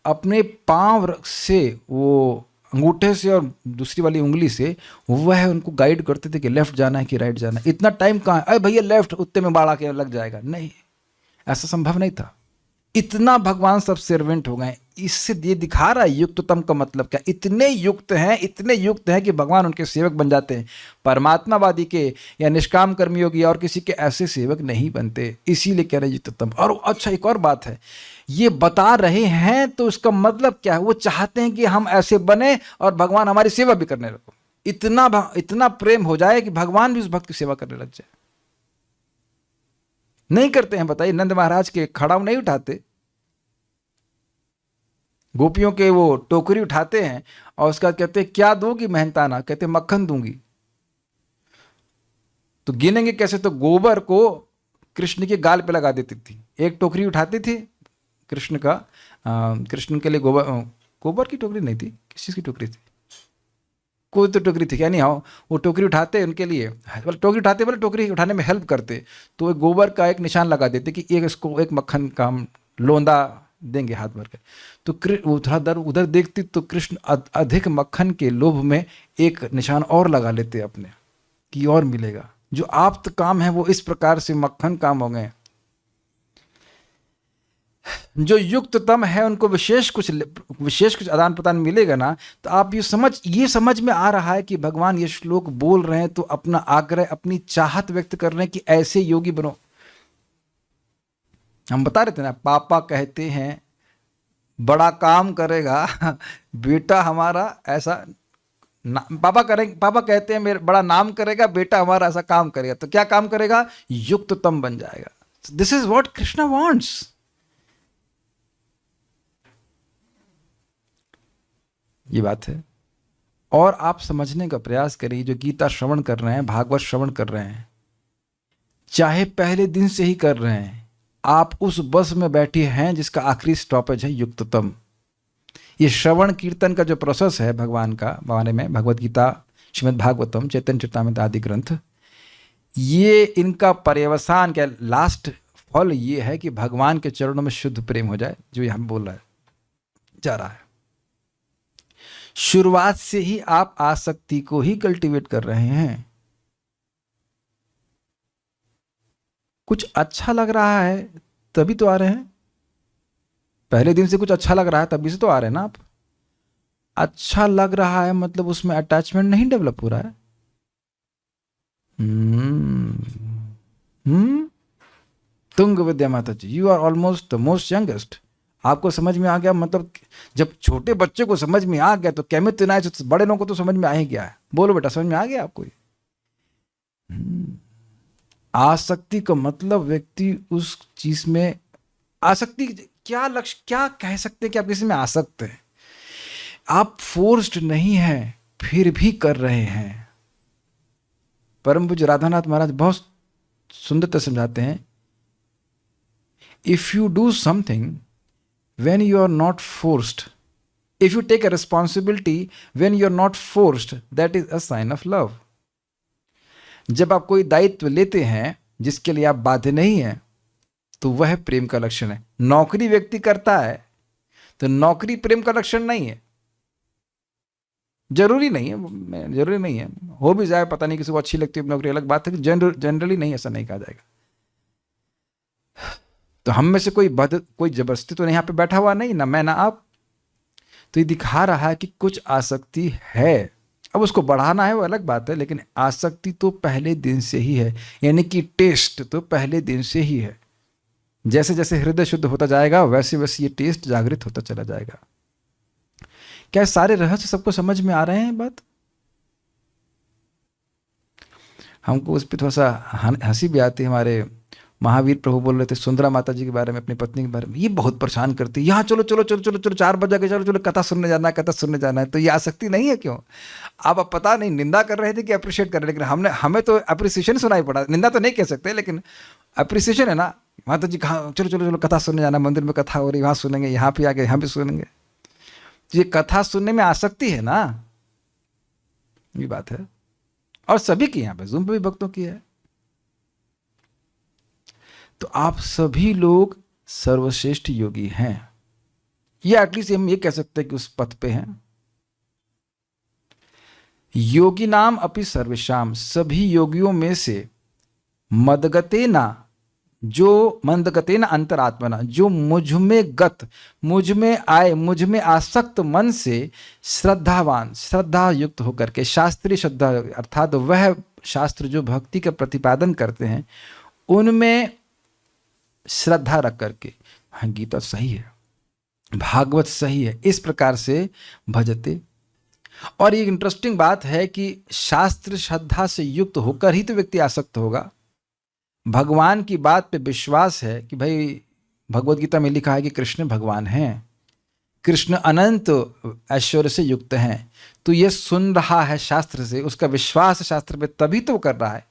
अपने पांव से, वो अंगूठे से और दूसरी वाली उंगली से वह उनको गाइड करते थे कि लेफ्ट जाना है कि राइट जाना है। इतना टाइम कहाँ है, अरे भैया लेफ्ट, उत्ते में बाढ़ आके लग जाएगा, नहीं, ऐसा संभव नहीं था। इतना भगवान सब सर्वेंट हो गए। इससे ये दिखा रहा है युक्ततम का मतलब क्या, इतने युक्त हैं, इतने युक्त हैं कि भगवान उनके सेवक बन जाते हैं। परमात्मावादी के या निष्काम कर्मयोगी और किसी के ऐसे सेवक नहीं बनते, इसीलिए कह रहे युक्ततम। और अच्छा एक और बात है, ये बता रहे हैं तो उसका मतलब क्या है? वो चाहते हैं कि हम ऐसे बने और भगवान हमारी सेवा भी करने लगो। इतना प्रेम हो जाए कि भगवान भी उस भक्त की सेवा करने लग जाए। नहीं करते हैं, बताइए। नंद महाराज के खड़ाऊ नहीं उठाते, गोपियों के वो टोकरी उठाते हैं और उसका कहते हैं क्या दोगी मेहनताना? कहते मक्खन दूंगी। तो गिनेंगे कैसे? तो गोबर को कृष्ण के गाल पे लगा देती थी। एक टोकरी उठाती थी कृष्ण का, कृष्ण के लिए गोबर की टोकरी नहीं थी, किस चीज़ की टोकरी थी? कोई तो टोकरी थी क्या, नहीं आओ, वो टोकरी उठाते उनके लिए, बोले टोकरी उठाते, बोले टोकरी उठाने में हेल्प करते, तो एक गोबर का एक निशान लगा देते कि एक इसको एक मक्खन का हम लोंदा देंगे हाथ भर के। तो उधर देखती तो कृष्ण अधिक मक्खन के लोभ में एक निशान और लगा लेते अपने कि और मिलेगा। जो आप्त काम है वो इस प्रकार से मक्खन काम हो गए। जो युक्ततम है उनको विशेष कुछ आदान प्रदान मिलेगा ना। तो आप ये समझ में आ रहा है कि भगवान ये श्लोक बोल रहे हैं तो अपना आग्रह, अपनी चाहत व्यक्त कर रहे हैं कि ऐसे योगी बनो। हम बता रहे थे ना, पापा कहते हैं बड़ा काम करेगा बेटा हमारा ऐसा पापा कहते हैं मेरे बड़ा नाम करेगा, बेटा हमारा ऐसा काम करेगा। तो क्या काम करेगा? युक्ततम बन जाएगा। This is what Krishna wants. ये बात है। और आप समझने का प्रयास करिए, जो गीता श्रवण कर रहे हैं, भागवत श्रवण कर रहे हैं, चाहे पहले दिन से ही कर रहे हैं, आप उस बस में बैठे हैं जिसका आखिरी स्टॉपेज है युक्ततम। ये श्रवण कीर्तन का जो प्रोसेस है भगवान का बारे में, भगवत गीता, श्रीमद् भागवतम, चैतन्य चरितामृत आदि ग्रंथ, ये इनका पर्यवसान क्या, लास्ट फल ये है कि भगवान के चरणों में शुद्ध प्रेम हो जाए, जो यहां बोल रहा है जा रहा है। शुरुआत से ही आप आसक्ति को ही कल्टीवेट कर रहे हैं। कुछ अच्छा लग रहा है तभी तो आ रहे हैं। पहले दिन से कुछ अच्छा लग रहा है तभी से तो आ रहे हैं ना आप। अच्छा लग रहा है मतलब उसमें अटैचमेंट नहीं डेवलप हो रहा है। Tung Vidya Mata ji, you are almost the most youngest. आपको समझ में आ गया, मतलब जब छोटे बच्चे को समझ में आ गया तो कैमित ना, बड़े लोगों को तो समझ में आ ही गया है। बोलो बेटा, समझ में आ गया आपको? आसक्ति का मतलब व्यक्ति उस चीज में, आसक्ति क्या लक्ष्य, क्या कह सकते हैं कि आप किसी में आसक्त हैं। आप फोर्स्ड नहीं हैं फिर भी कर रहे हैं। परम पूज्य राधानाथ महाराज बहुत सुंदरता समझाते हैं, if you do something when you are not forced, if you take a responsibility when you are not forced, that is a sign of love. जब आप कोई दायित्व लेते हैं जिसके लिए आप बाध्य नहीं हैं तो वह प्रेम का लक्षण है। नौकरी व्यक्ति करता है तो नौकरी प्रेम का लक्षण नहीं है। जरूरी नहीं है, हो भी जाए, पता नहीं किसी को अच्छी लगती है नौकरी, अलग बात है कि जनरली नहीं, ऐसा नहीं कहा जाएगा। तो हम में से कोई जबरदस्ती तो यहाँ पे बैठा हुआ नहीं, ना मैं ना आप। तो ये दिखा रहा है कि कुछ आसक्ति है। अब उसको बढ़ाना है वो अलग बात है, लेकिन आसक्ति तो पहले दिन से ही है, यानी कि टेस्ट तो पहले दिन से ही है। जैसे जैसे हृदय शुद्ध होता जाएगा वैसे वैसे ये टेस्ट जागृत होता चला जाएगा। क्या सारे रहस्य सबको समझ में आ रहे हैं? बात हमको उस पर थोड़ा सा हंसी भी आती है। हमारे महावीर प्रभु बोल रहे थे सुंदरा माता जी के बारे में, अपनी पत्नी के बारे में, ये बहुत परेशान करती है। यहाँ चलो 4 बजे के चलो कथा सुनने जाना है। तो ये आसक्ति नहीं है क्यों? आप पता नहीं निंदा कर रहे थे कि अप्रिशिएट कर रहे, लेकिन हमें तो अप्रिसिएशन सुनाई पड़ा। निंदा तो नहीं कह सकते, लेकिन अप्रिसिएशन है ना। माता जी कहाँ, चलो कथा सुनने जाना, मंदिर में कथा हो रही, वहाँ सुनेंगे, यहाँ पे आके यहाँ पे सुनेंगे। ये कथा सुनने में आसक्ति है ना, ये बात है। और सभी की यहाँ पे जूम पे भी भक्तों की है। तो आप सभी लोग सर्वश्रेष्ठ योगी हैं, या एटलीस्ट हम ये कह सकते हैं कि उस पथ पे हैं। योगी नाम अपि सर्वेशाम, सभी योगियों में से मदगतेना, जो मंदगतेना अंतरात्मना, जो मुझ में आए, मुझ में आसक्त मन से श्रद्धावान, श्रद्धा युक्त होकर के, शास्त्रीय श्रद्धा अर्थात वह शास्त्र जो भक्ति का प्रतिपादन करते हैं उनमें श्रद्धा रख करके, हाँ, गीता सही है, भागवत सही है, इस प्रकार से भजते। और ये इंटरेस्टिंग बात है कि शास्त्र श्रद्धा से युक्त होकर ही तो व्यक्ति आसक्त होगा। भगवान की बात पे विश्वास है कि भाई भगवत गीता में लिखा है कि कृष्ण भगवान हैं, कृष्ण अनंत ऐश्वर्य से युक्त हैं, तो ये सुन रहा है शास्त्र से, उसका विश्वास है शास्त्र पे, तभी तो कर रहा है।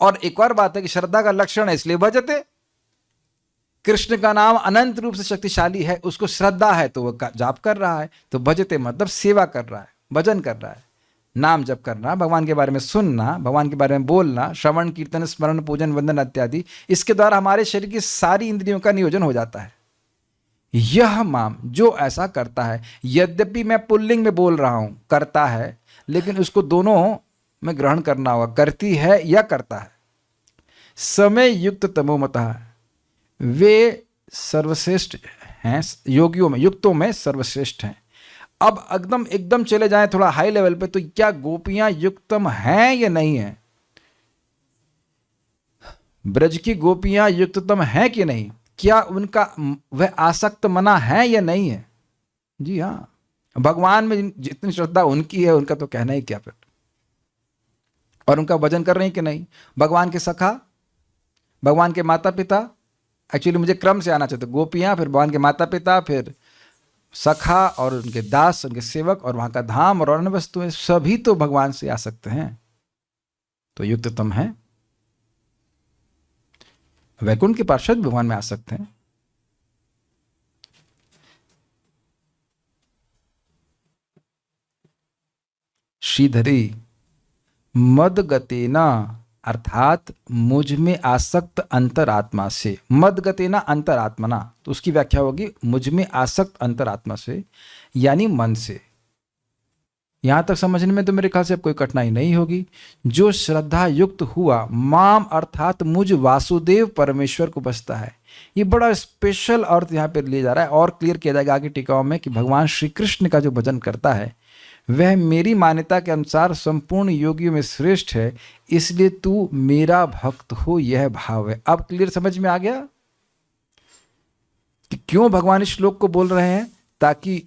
और एक और बात है कि श्रद्धा का लक्षण है इसलिए भजते। कृष्ण का नाम अनंत रूप से शक्तिशाली है, उसको श्रद्धा है तो वह जाप कर रहा है, तो भजते मतलब सेवा कर रहा है, भजन कर रहा है, नाम जप करना, भगवान के बारे में सुनना, भगवान के बारे में बोलना, श्रवण कीर्तन स्मरण पूजन वंदन इत्यादि, इसके द्वारा हमारे शरीर की सारी इंद्रियों का नियोजन हो जाता है। यह माम जो ऐसा करता है, यद्यपि मैं पुल्लिंग में बोल रहा हूं करता है, लेकिन उसको दोनों में ग्रहण करना होगा, करती है या करता है। समय युक्त तमोमतः, वे सर्वश्रेष्ठ हैं योगियों में, युक्तों में सर्वश्रेष्ठ हैं। अब एकदम चले जाएं थोड़ा हाई लेवल पे, तो क्या गोपियां युक्तम हैं या नहीं है? ब्रज की गोपियां युक्ततम हैं कि नहीं? क्या उनका वह आसक्त मना है या नहीं है? जी हाँ, भगवान में जितनी श्रद्धा उनकी है, उनका तो कहना ही क्या फिर। और उनका भजन कर रहे हैं कि नहीं? भगवान के सखा, भगवान के माता पिता, एक्चुअली मुझे क्रम से आना चाहिए, गोपियां, फिर भगवान के माता पिता, फिर सखा और उनके दास, उनके सेवक, और वहां का धाम और अन्य वस्तुएं, सभी तो भगवान से आ सकते हैं, तो युक्ततम है। वैकुंठ के पार्षद भगवान में आ सकते हैं। श्रीधरी मदगतेना, अर्थात मुझ में आसक्त अंतरात्मा से, मदगतेना अंतरात्मना, तो उसकी व्याख्या होगी मुझ में आसक्त अंतरात्मा से, यानी मन से। यहां तक समझने में तो मेरे ख्याल से अब कोई कठिनाई नहीं होगी। जो श्रद्धा युक्त हुआ, माम अर्थात मुझ वासुदेव परमेश्वर को बसता है। ये बड़ा स्पेशल अर्थ यहाँ पे लिया जा रहा है, और क्लियर किया जाएगा आगे टीकाओं में कि भगवान श्री कृष्ण का जो भजन करता है वह मेरी मान्यता के अनुसार संपूर्ण योगियों में श्रेष्ठ है, इसलिए तू मेरा भक्त हो, यह भाव है। अब क्लियर समझ में आ गया कि क्यों भगवान इस श्लोक को बोल रहे हैं, ताकि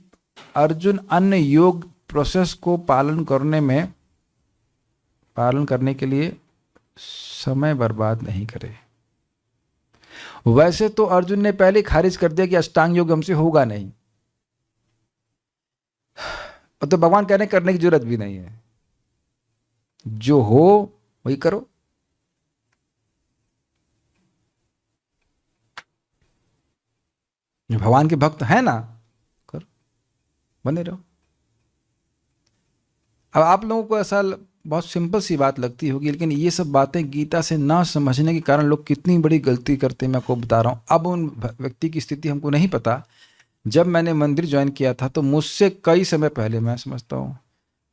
अर्जुन अन्य योग प्रोसेस को पालन करने के लिए समय बर्बाद नहीं करे। वैसे तो अर्जुन ने पहले खारिज कर दिया कि अष्टांग योग हमसे होगा नहीं, तो भगवान कहने करने की जरूरत भी नहीं है, जो हो वही करो। जो भगवान के भक्त हैं ना, करो, बने रहो। अब आप लोगों को ऐसा बहुत सिंपल सी बात लगती होगी, लेकिन ये सब बातें गीता से ना समझने के कारण लोग कितनी बड़ी गलती करते हैं, मैं आपको बता रहा हूँ। अब उन व्यक्ति की स्थिति हमको नहीं पता। जब मैंने मंदिर ज्वाइन किया था तो मुझसे कई समय पहले, मैं समझता हूँ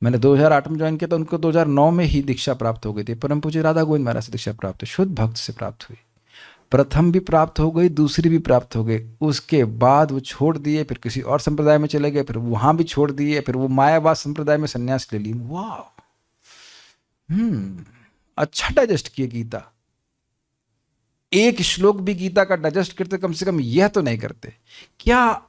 मैंने 2008 में ज्वाइन किया था, उनको 2009 में ही दीक्षा प्राप्त हो गई थी। परम पूज्य राधा गोविंद महाराज से दीक्षा प्राप्त हुई, शुद्ध भक्त से प्राप्त हुई। प्रथम भी प्राप्त हो गई, दूसरी भी प्राप्त हो गई। उसके बाद वो छोड़ दिए, फिर किसी और संप्रदाय में चले गए, फिर वहां भी छोड़ दिए, फिर वो मायावाद संप्रदाय में संन्यास ले ली। वाह, अच्छा डाइजेस्ट किए गीता। एक श्लोक भी गीता का डाइजेस्ट करते, कम से कम यह तो नहीं करते। क्या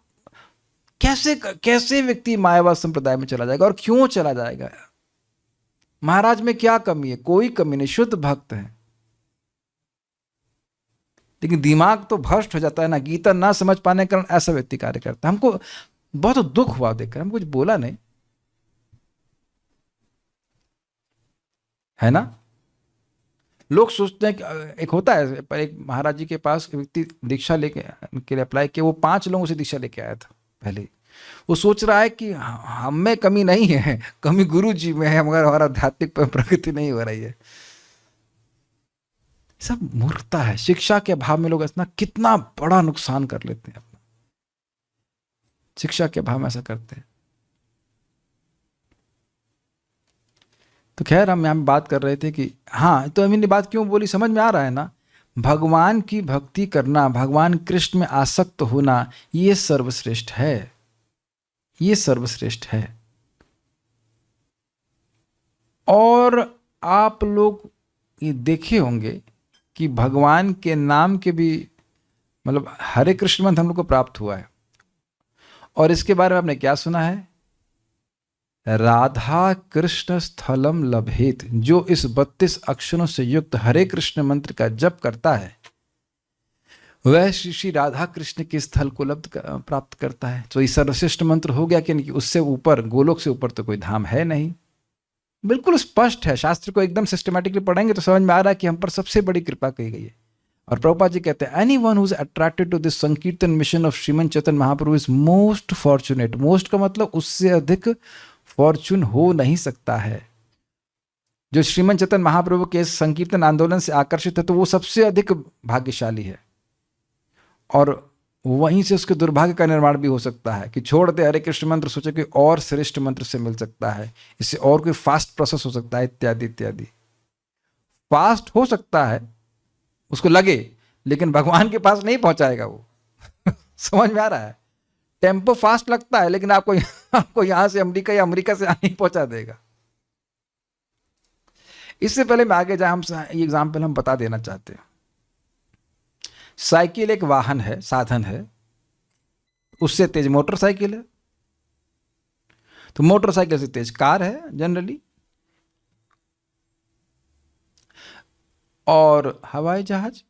कैसे व्यक्ति मायावाद संप्रदाय में चला जाएगा, और क्यों चला जाएगा? महाराज में क्या कमी है? कोई कमी नहीं, शुद्ध भक्त है, लेकिन दिमाग तो भ्रष्ट हो जाता है ना, गीता ना समझ पाने के कारण ऐसा व्यक्ति कार्य करता है। हमको बहुत दुख हुआ देखकर, हम कुछ बोला नहीं, है ना। लोग सोचते हैं कि एक होता है, पर एक महाराज जी के पास व्यक्ति दीक्षा लेके के लिए अप्लाई किया, वो 5 लोगों से दीक्षा लेके आया था पहले। वो सोच रहा है कि हम में कमी नहीं है, कमी गुरु जी में है, मगर हमारा आध्यात्मिक प्रगति नहीं हो रही है। सब मूर्खता है। शिक्षा के अभाव में लोग ऐसा कितना बड़ा नुकसान कर लेते हैं अपना, शिक्षा के अभाव में ऐसा करते हैं। तो खैर, हम यहाँ बात कर रहे थे कि हाँ, तो हमने बात क्यों बोली, समझ में आ रहा है ना। भगवान की भक्ति करना, भगवान कृष्ण में आसक्त होना, ये सर्वश्रेष्ठ है, ये सर्वश्रेष्ठ है। और आप लोग ये देखे होंगे कि भगवान के नाम के भी मतलब हरे कृष्ण मंत्र हम लोग को प्राप्त हुआ है। और इसके बारे में आपने क्या सुना है? राधा कृष्ण स्थलम लभेत। जो इस 32 अक्षरों से युक्त हरे कृष्ण मंत्र का जप करता है वह श्री श्री राधा कृष्ण के स्थल को प्राप्त करता है। तो ये सर्वश्रेष्ठ मंत्र हो गया कि उससे ऊपर, गोलोक से ऊपर तो कोई धाम है नहीं। बिल्कुल स्पष्ट है, शास्त्र को एकदम सिस्टमैटिकली पढ़ेंगे तो समझ में आ रहा है कि हम पर सबसे बड़ी कृपा की गई है। और प्रभुपाद जी कहते हैं anyone who is attracted to this sankirtan mission of Shriman Chaitanya Mahaprabhu is most fortunate. Most का मतलब उससे अधिक फॉर्चून हो नहीं सकता है। जो श्रीमन चैतन्य महाप्रभु के इस संकीर्तन आंदोलन से आकर्षित है तो वो सबसे अधिक भाग्यशाली है। और वहीं से उसके दुर्भाग्य का निर्माण भी हो सकता है कि छोड़ दे हरे कृष्ण मंत्र, सोचे कि और श्रेष्ठ मंत्र से मिल सकता है, इससे और कोई फास्ट प्रोसेस हो सकता है, इत्यादि इत्यादि। फास्ट हो सकता है उसको लगे, लेकिन भगवान के पास नहीं पहुंचाएगा वो। समझ में आ रहा है? टेम्पो फास्ट लगता है लेकिन आपको यहां से अमेरिका या अमेरिका से नहीं पहुंचा देगा। इससे पहले मैं आगे जाए, हम ये एग्जाम्पल हम बता देना चाहते हैं। साइकिल एक वाहन है, साधन है, उससे तेज मोटरसाइकिल है, तो मोटरसाइकिल से तेज कार है जनरली। और हवाई जहाज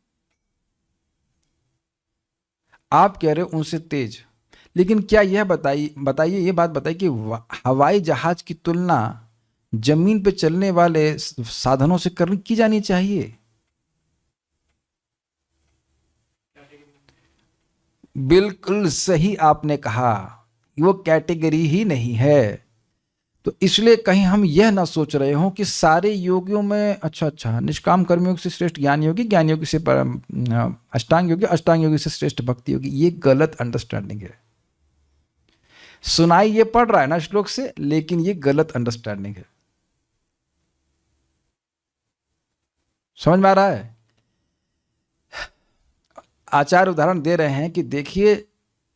आप कह रहे हो उनसे तेज, लेकिन क्या यह बताइए ये बात बताइए कि हवाई जहाज की तुलना जमीन पे चलने वाले साधनों से की जानी चाहिए? बिल्कुल सही आपने कहा, वो कैटेगरी ही नहीं है। तो इसलिए कहीं हम यह ना सोच रहे हो कि सारे योगियों में अच्छा निष्काम कर्मयोग से श्रेष्ठ ज्ञान योगी, ज्ञान योगी से अष्टांग योगी, अष्टांग योगी से श्रेष्ठ भक्ति योगी। ये गलत अंडरस्टैंडिंग है। सुनाई ये पड़ रहा है ना श्लोक से, लेकिन ये गलत अंडरस्टैंडिंग है। समझ में आ रहा है? आचार्य उदाहरण दे रहे हैं कि देखिए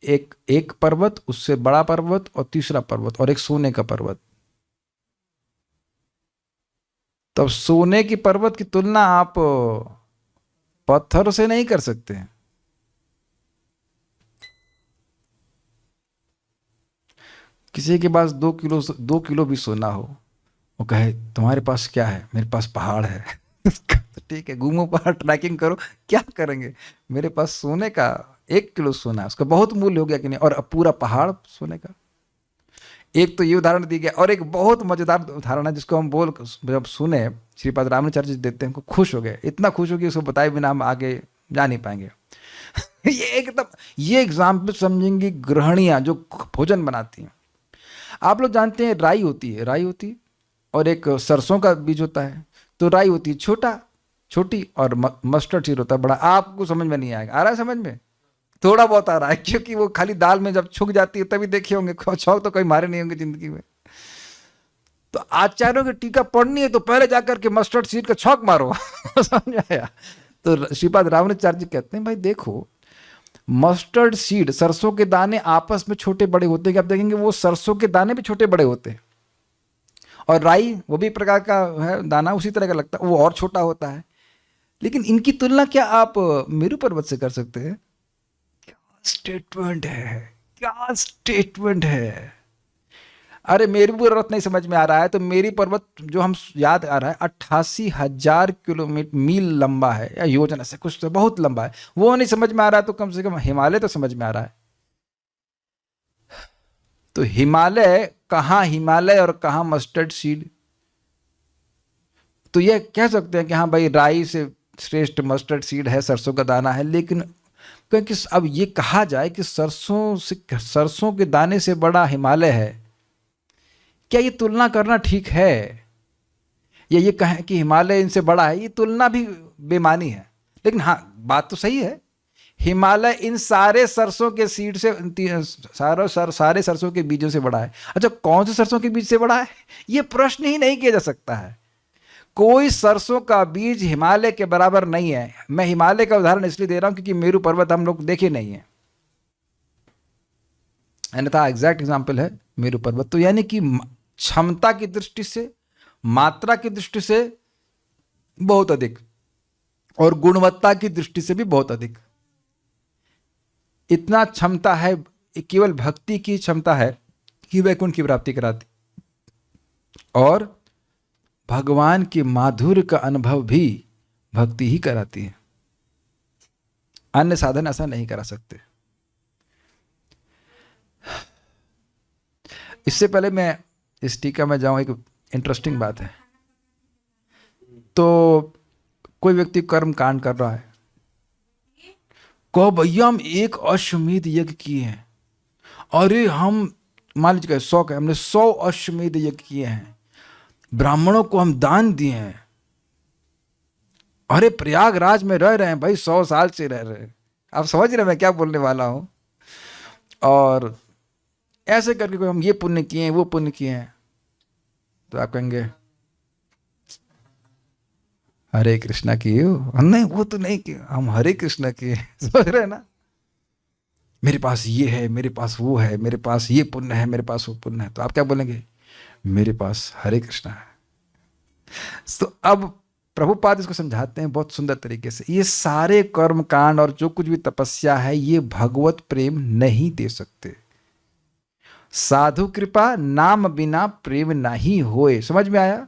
एक पर्वत, उससे बड़ा पर्वत, और तीसरा पर्वत, और एक सोने का पर्वत। तब सोने की पर्वत की तुलना आप पत्थरों से नहीं कर सकते हैं। किसी के पास 2 किलो भी सोना हो, वो कहे तुम्हारे पास क्या है? मेरे पास पहाड़ है। ठीक है, घूमो पहाड़, ट्रैकिंग करो, क्या करेंगे? मेरे पास सोने का 1 किलो सोना है, उसका बहुत मूल्य हो गया कि नहीं? और अब पूरा पहाड़ सोने का। एक तो ये उदाहरण दी गया, और एक बहुत मजेदार उदाहरण है जिसको हम जब सुने श्रीपाद रामानुचार्य जी देते हैं, हमको खुश हो गए, इतना खुश हो गए उसको बताए बिना हम आगे जा नहीं पाएंगे। ये एकदम ये एग्जाम्पल समझेंगे गृहणियां जो भोजन बनाती हैं। आप लोग जानते हैं राई होती है और एक सरसों का बीज होता है। तो राई होती है छोटी और मस्टर्ड सीड होता है बड़ा। आपको समझ में नहीं आएगा, आ रहा है समझ में? थोड़ा बहुत आ रहा है, क्योंकि वो खाली दाल में जब छुक जाती है तभी देखे होंगे, छौक तो कोई मारे नहीं होंगे जिंदगी में। तो आचार्यों की टीका पढ़नी है तो पहले जाकर के मस्टर्ड सीड का छौक मारो। समझ आया? तो श्रीपाद रामानुचार्य जी कहते हैं भाई देखो, मस्टर्ड सीड, सरसों के दाने आपस में छोटे बड़े होते हैं, आप देखेंगे वो सरसों के दाने भी छोटे बड़े होते हैं। और राई वो भी प्रकार का है दाना, उसी तरह का लगता है, वो और छोटा होता है। लेकिन इनकी तुलना क्या आप मेरू पर्वत से कर सकते हैं? क्या स्टेटमेंट है, क्या स्टेटमेंट है! अरे मेरू पर्वत नहीं समझ में आ रहा है तो मेरी पर्वत जो हम याद आ रहा है 88,000 किलोमीटर मील लंबा है, या योजना से कुछ तो बहुत लंबा है, वो नहीं समझ में आ रहा है तो कम से कम हिमालय तो समझ में आ रहा है। तो हिमालय और कहाँ मस्टर्ड सीड? तो यह कह सकते हैं कि हाँ भाई राई से श्रेष्ठ मस्टर्ड सीड है, सरसों का दाना है। लेकिन क्योंकि अब ये कहा जाए कि सरसों के दाने से बड़ा हिमालय है, क्या ये तुलना करना ठीक है? या ये कहें कि हिमालय इनसे बड़ा है, ये तुलना भी बेमानी है। लेकिन हाँ बात तो सही है, हिमालय इन सारे सरसों के सीड से, सारे सरसों के बीजों से बड़ा है। अच्छा, कौन से सरसों के बीज से बड़ा है? ये प्रश्न ही नहीं किया जा सकता है। कोई सरसों का बीज हिमालय के बराबर नहीं है। मैं हिमालय का उदाहरण इसलिए दे रहा हूं क्योंकि मेरू पर्वत हम लोग देखे नहीं है, अन्यथा एग्जैक्ट एग्जाम्पल है मेरू पर्वत। तो यानी कि क्षमता की दृष्टि से, मात्रा की दृष्टि से बहुत अधिक, और गुणवत्ता की दृष्टि से भी बहुत अधिक। इतना क्षमता है, केवल भक्ति की क्षमता है कि वैकुंठ की प्राप्ति कराती, और भगवान के माधुर्य का अनुभव भी भक्ति ही कराती है। अन्य साधन ऐसा नहीं करा सकते। इससे पहले मैं इस टीका में जाऊं, एक इंटरेस्टिंग बात है। तो कोई व्यक्ति कर्म कांड कर रहा है, कहो भैया हम 1 अश्वमेध यज्ञ किए हैं, अरे हम मान लीजिए 100 का, हमने 100 अश्वमेध यज्ञ किए हैं, ब्राह्मणों को हम दान दिए हैं, अरे प्रयागराज में रह रहे हैं भाई, 100 साल से रह रहे हैं। आप समझ रहे हैं मैं क्या बोलने वाला हूं? और ऐसे करके कोई हम ये पुण्य किए हैं, वो पुण्य किए हैं, तो आप कहेंगे हरे कृष्णा किए हो? नहीं, वो तो नहीं किए, हम हरे कृष्णा किए। समझ रहे हैं ना? मेरे पास ये है, मेरे पास वो है, मेरे पास ये पुण्य है, मेरे पास वो पुण्य है। तो आप क्या बोलेंगे? मेरे पास हरे कृष्णा है। तो अब प्रभुपाद इसको समझाते हैं बहुत सुंदर तरीके से। ये सारे कर्म कांड और जो कुछ भी तपस्या है, ये भगवत प्रेम नहीं दे सकते। साधु कृपा नाम बिना प्रेम नहीं होए। समझ में आया?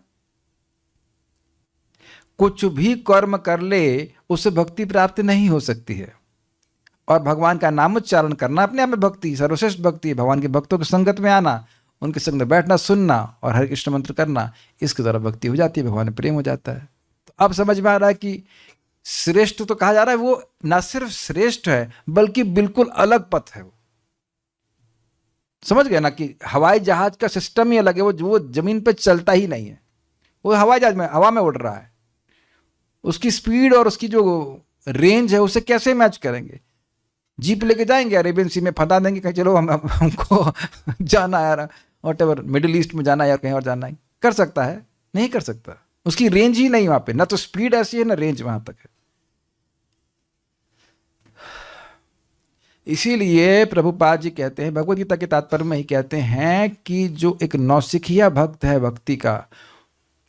कुछ भी कर्म कर ले उससे भक्ति प्राप्त नहीं हो सकती है। और भगवान का नाम उच्चारण करना अपने आप में भक्ति, सर्वश्रेष्ठ भक्ति है। भगवान के भक्तों की संगत में आना, उनके संग में बैठना, सुनना और हरे कृष्ण मंत्र करना, इसके द्वारा भक्ति हो जाती है, भगवान में प्रेम हो जाता है। तो अब समझ में आ रहा है कि श्रेष्ठ तो कहा जा रहा है, वो ना सिर्फ श्रेष्ठ है बल्कि बिल्कुल अलग पथ है। वो समझ गए ना कि हवाई जहाज का सिस्टम ही अलग है। वो जमीन पे चलता ही नहीं है, वो हवाई जहाज में हवा में उड़ रहा है। उसकी स्पीड और उसकी जो रेंज है उसे कैसे मैच करेंगे? जीप लेके जाएंगे अरेबियन सी में, फंसा देंगे कहीं, चलो हमको जाना है यार, व्हाटएवर, मिडिल ईस्ट में जाना है या कहीं और जाना है। कर सकता है? नहीं कर सकता। उसकी रेंज ही नहीं वहां पे, ना तो स्पीड ऐसी है ना रेंज वहां तक है। इसीलिए प्रभुपाद जी कहते हैं, भगवद गीता के तात्पर्य में ही कहते हैं कि जो एक नौसिखिया भक्त है भक्ति का,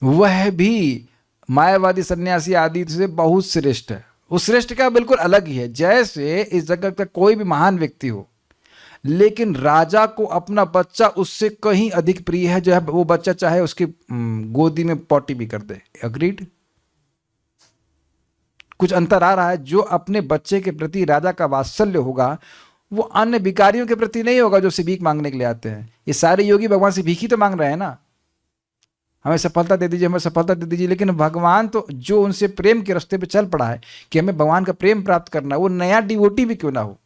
वह भी मायावादी सन्यासी आदि से बहुत श्रेष्ठ है। उस श्रेष्ठ का बिल्कुल अलग ही है। जैसे इस जगत का कोई भी महान व्यक्ति हो, लेकिन राजा को अपना बच्चा उससे कहीं अधिक प्रिय है, जो है वो बच्चा चाहे उसकी गोदी में पॉटी भी कर दे। अग्रीड? कुछ अंतर आ रहा है। जो अपने बच्चे के प्रति राजा का वात्सल्य होगा, वो अन्य भिखारियों के प्रति नहीं होगा जो से भीख मांगने के लिए आते हैं। ये सारे योगी भगवान से भीख ही तो मांग रहे हैं ना, हमें सफलता दे दीजिए, हमें सफलता दे दीजिए। लेकिन भगवान तो जो उनसे प्रेम के रास्ते पे चल पड़ा है कि हमें भगवान का प्रेम प्राप्त करना, वो नया डिवोटी भी क्यों ना हो,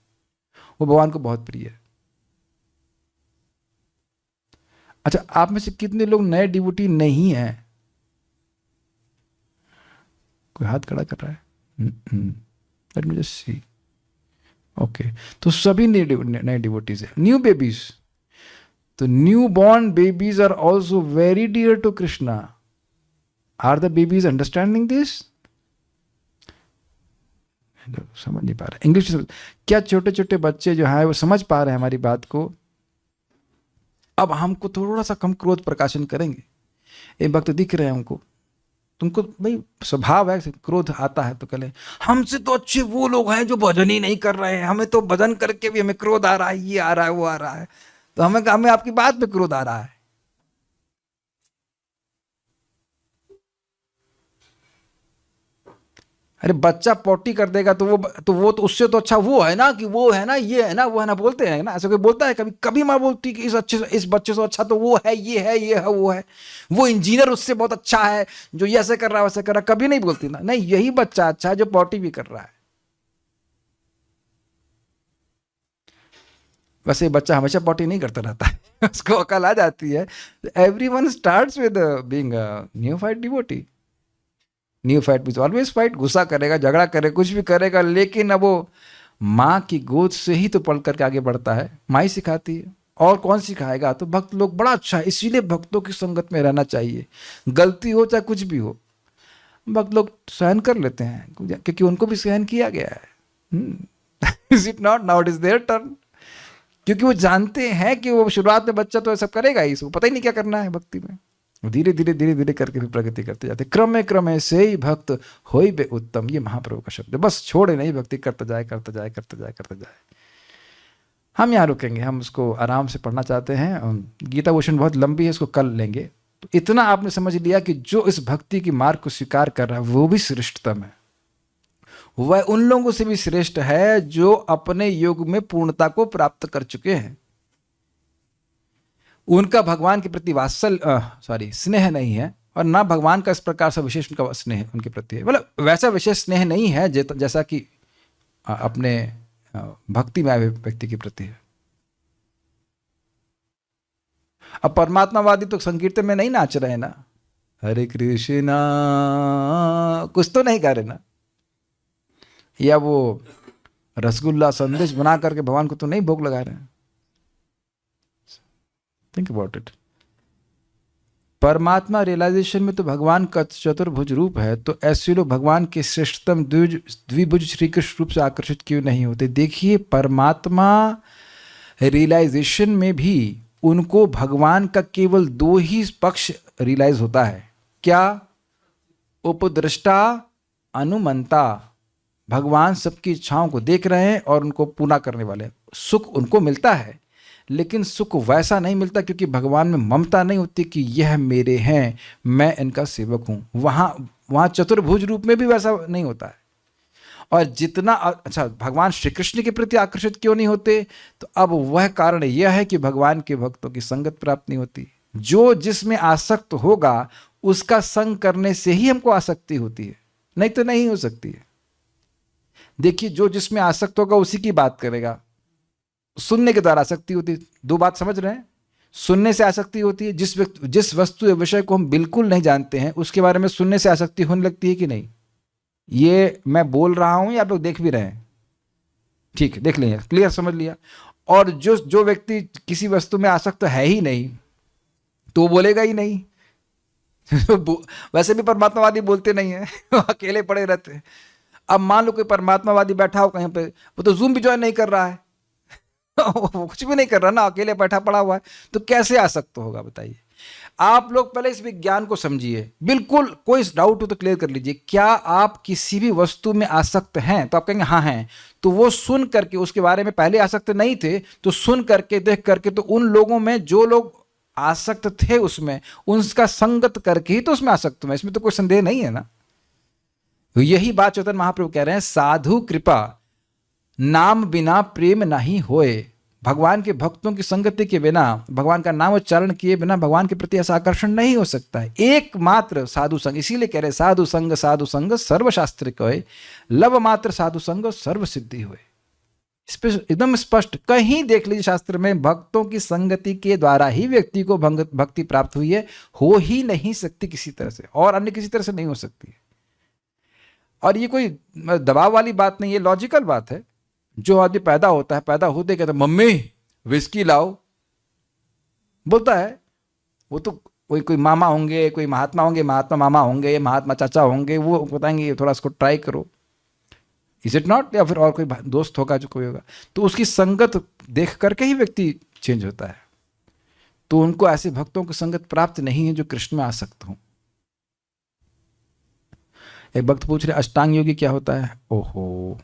वो भगवान को बहुत प्रिय है। अच्छा, आप में से कितने लोग नए डिवोटी नहीं हैं? कोई हाथ खड़ा कर रहा है? Let me just see. Okay, तो सभी नए डिवोटीज हैं, न्यू बेबीज। तो new born babies are also very dear to Krishna. Are the babies understanding this? समझ नहीं पा रहे इंग्लिश। क्या छोटे छोटे बच्चे जो हैं वो समझ पा रहे हैं हमारी बात को? अब हमको थोड़ा सा कम क्रोध प्रकाशन करेंगे। एक भक्त दिख रहे हैं हमको, तुमको भाई स्वभाव है क्रोध आता है तो कहें हमसे तो अच्छे वो लोग हैं जो भजन ही नहीं कर रहे हैं, हमें तो भजन करके भी हमें क्रोध आ रहा है, ये आ रहा है, वो आ रहा है। तो हमें आपकी बात पे क्रोध आ रहा है। अरे बच्चा पोटी कर देगा तो वो तो उससे तो अच्छा वो है ना, कि वो है ना, ये है ना, वो है ना, बोलते हैं ना। ऐसा कोई बोलता है कभी? कभी माँ बोलती कि इस बच्चे से अच्छा तो वो है, ये है, ये है, वो है, वो इंजीनियर उससे बहुत अच्छा है जो ये ऐसे कर रहा है वैसे कर रहा है। कभी नहीं बोलती ना, नहीं, यही बच्चा अच्छा है जो पोटी भी कर रहा है। वैसे बच्चा हमेशा पोटी नहीं करता रहता है, उसको अकल आ जाती है। Everyone starts with being a neophyte devotee. New fight with always fight, गुस्सा करेगा, झगड़ा करेगा, कुछ भी करेगा, लेकिन अब वो माँ की गोद से ही तो पढ़ करके आगे बढ़ता है। माँ ही सिखाती है, और कौन सिखाएगा? तो भक्त लोग बड़ा अच्छा है। इसीलिए भक्तों की संगत में रहना चाहिए। गलती हो चाहे कुछ भी हो, भक्त लोग सहन कर लेते हैं, क्योंकि उनको भी सहन किया गया है। Is it not? Now it is there turn. क्योंकि वो जानते हैं कि वो शुरुआत में बच्चा तो सब करेगा ही, इसको पता ही नहीं क्या करना है भक्ति में। धीरे धीरे धीरे धीरे करके फिर प्रगति करते जाते। क्रमे क्रमे से ही भक्त होई बे उत्तम, ये महाप्रभु का शब्द है। बस छोड़े नहीं, भक्ति करता जाए, करता जाए, करता जाए, करता जाए। हम यहाँ रुकेंगे, हम उसको आराम से पढ़ना चाहते हैं। गीता भूषण बहुत लंबी है, इसको कल लेंगे। तो इतना आपने समझ लिया कि जो इस भक्ति की मार्ग को स्वीकार कर रहा है वो भी श्रेष्ठतम है। वह उन लोगों से भी श्रेष्ठ है जो अपने युग में पूर्णता को प्राप्त कर चुके हैं। उनका भगवान के प्रति स्नेह नहीं है, और ना भगवान का इस प्रकार से विशेष उनका स्नेह उनके प्रति है। मतलब वैसा विशेष स्नेह नहीं है जैसा कि अपने भक्ति में आए व्यक्ति के प्रति है। अब परमात्मावादी तो संकीर्तन में नहीं नाच रहे ना, हरे कृष्णा कुछ तो नहीं गा रहे ना, या वो रसगुल्ला संदेश बना करके भगवान को तो नहीं भोग लगा रहे हैं। Think about it. परमात्मा रियलाइजेशन में तो भगवान का चतुर्भुज रूप है, तो ऐसे लोग भगवान के श्रेष्ठतम द्विभुज श्री कृष्ण रूप से आकर्षित क्यों नहीं होते? देखिए, परमात्मा रियलाइजेशन में भी उनको भगवान का केवल दो ही पक्ष रियलाइज होता है। क्या? उपद्रष्टा, अनुमंता। भगवान सबकी इच्छाओं को देख रहे हैं और उनको पूरा करने वाले। सुख उनको मिलता है, लेकिन सुख वैसा नहीं मिलता क्योंकि भगवान में ममता नहीं होती कि यह मेरे हैं, मैं इनका सेवक हूँ। वहाँ चतुर्भुज रूप में भी वैसा नहीं होता है। और जितना अच्छा भगवान श्री कृष्ण के प्रति आकर्षित क्यों नहीं होते? तो अब वह कारण यह है कि भगवान के भक्तों की संगत प्राप्त नहीं होती। जो जिसमें आसक्त होगा उसका संग करने से ही हमको आसक्ति होती है, नहीं तो नहीं हो सकती है। देखिए, जो जिसमें आसक्त होगा उसी की बात करेगा। सुनने के द्वारा आसक्ति होती है। दो बात समझ रहे हैं? सुनने से आसक्ति होती है। जिस वस्तु या विषय को हम बिल्कुल नहीं जानते हैं उसके बारे में सुनने से आसक्ति होने लगती है कि नहीं? ये मैं बोल रहा हूं या आप लोग देख भी रहे हैं? ठीक है, देख लिया, क्लियर, समझ लिया। और जो व्यक्ति किसी वस्तु में आसक्त है ही नहीं तो वो बोलेगा ही नहीं। वैसे भी परमात्मावादी बोलते नहीं है, अकेले पड़े रहते हैं। अब मान लो कोई परमात्मावादी बैठा हो कहीं पे, वो तो जूम भी ज्वाइन नहीं कर रहा है, वो कुछ भी नहीं कर रहा ना, अकेले बैठा पड़ा हुआ है, तो कैसे आसक्त होगा बताइए? आप लोग पहले इस विज्ञान को समझिए, बिल्कुल कोई डाउट हो तो क्लियर कर लीजिए। क्या आप किसी भी वस्तु में आसक्त हैं? तो आप कहेंगे हाँ हैं। तो वो सुन करके, उसके बारे में पहले आसक्त नहीं थे, तो सुन करके, देख करके, तो उन लोगों में जो लोग आसक्त थे उसमें, उनका संगत करके ही तो उसमें आसक्त हुए। इसमें तो कोई संदेह नहीं है ना। यही बात चैतन्य महाप्रभु कह रहे हैं, साधु कृपा नाम बिना प्रेम नहीं होए। भगवान के भक्तों की संगति के बिना, भगवान का नाम उच्चारण किए बिना भगवान के प्रति ऐसा आकर्षण नहीं हो सकता है। एकमात्र साधु संग, इसीलिए कह रहे साधु संग सर्वशास्त्र कहे, लव मात्र साधु संग सर्व सिद्धि हुए। एकदम स्पष्ट कहीं देख लीजिए शास्त्र में, भक्तों की संगति के द्वारा ही व्यक्ति को भक्ति प्राप्त हुई है। हो ही नहीं सकती किसी तरह से, और अन्य किसी तरह से नहीं हो सकती। और ये कोई दबाव वाली बात नहीं है, लॉजिकल बात है। जो आदमी पैदा होता है, पैदा होते कहता है मम्मी विस्की लाओ, बोलता है। वो तो कोई मामा होंगे, कोई महात्मा होंगे, महात्मा मामा होंगे, महात्मा चाचा होंगे, वो बताएंगे थोड़ा इसको ट्राई करो। Is it not? या फिर और कोई दोस्त होगा जो कोई होगा, तो उसकी संगत देख करके ही व्यक्ति चेंज होता है। तो उनको ऐसे भक्तों की संगत प्राप्त नहीं है जो कृष्ण में आसक्त हों। एक भक्त पूछ रहे अष्टांग योगी क्या होता है? ओहो,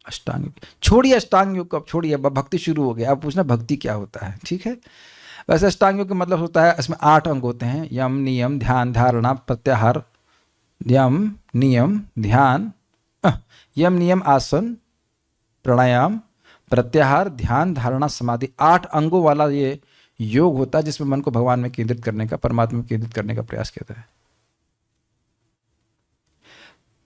अष्टांग योग छोड़िए, अष्टांग योग को अब छोड़िए, अब भक्ति शुरू हो गया। अब पूछना भक्ति क्या होता है, ठीक है? वैसे अष्टांग योग का मतलब होता है, इसमें 8 अंग होते हैं। यम, नियम, ध्यान, धारणा, प्रत्याहार। यम, नियम, ध्यान, यम, नियम, आसन, प्राणायाम, प्रत्याहार, ध्यान, धारणा, समाधि। 8 अंगों वाला ये योग होता है जिसमें मन को भगवान में केंद्रित करने का, परमात्मा में केंद्रित करने का प्रयास किया है।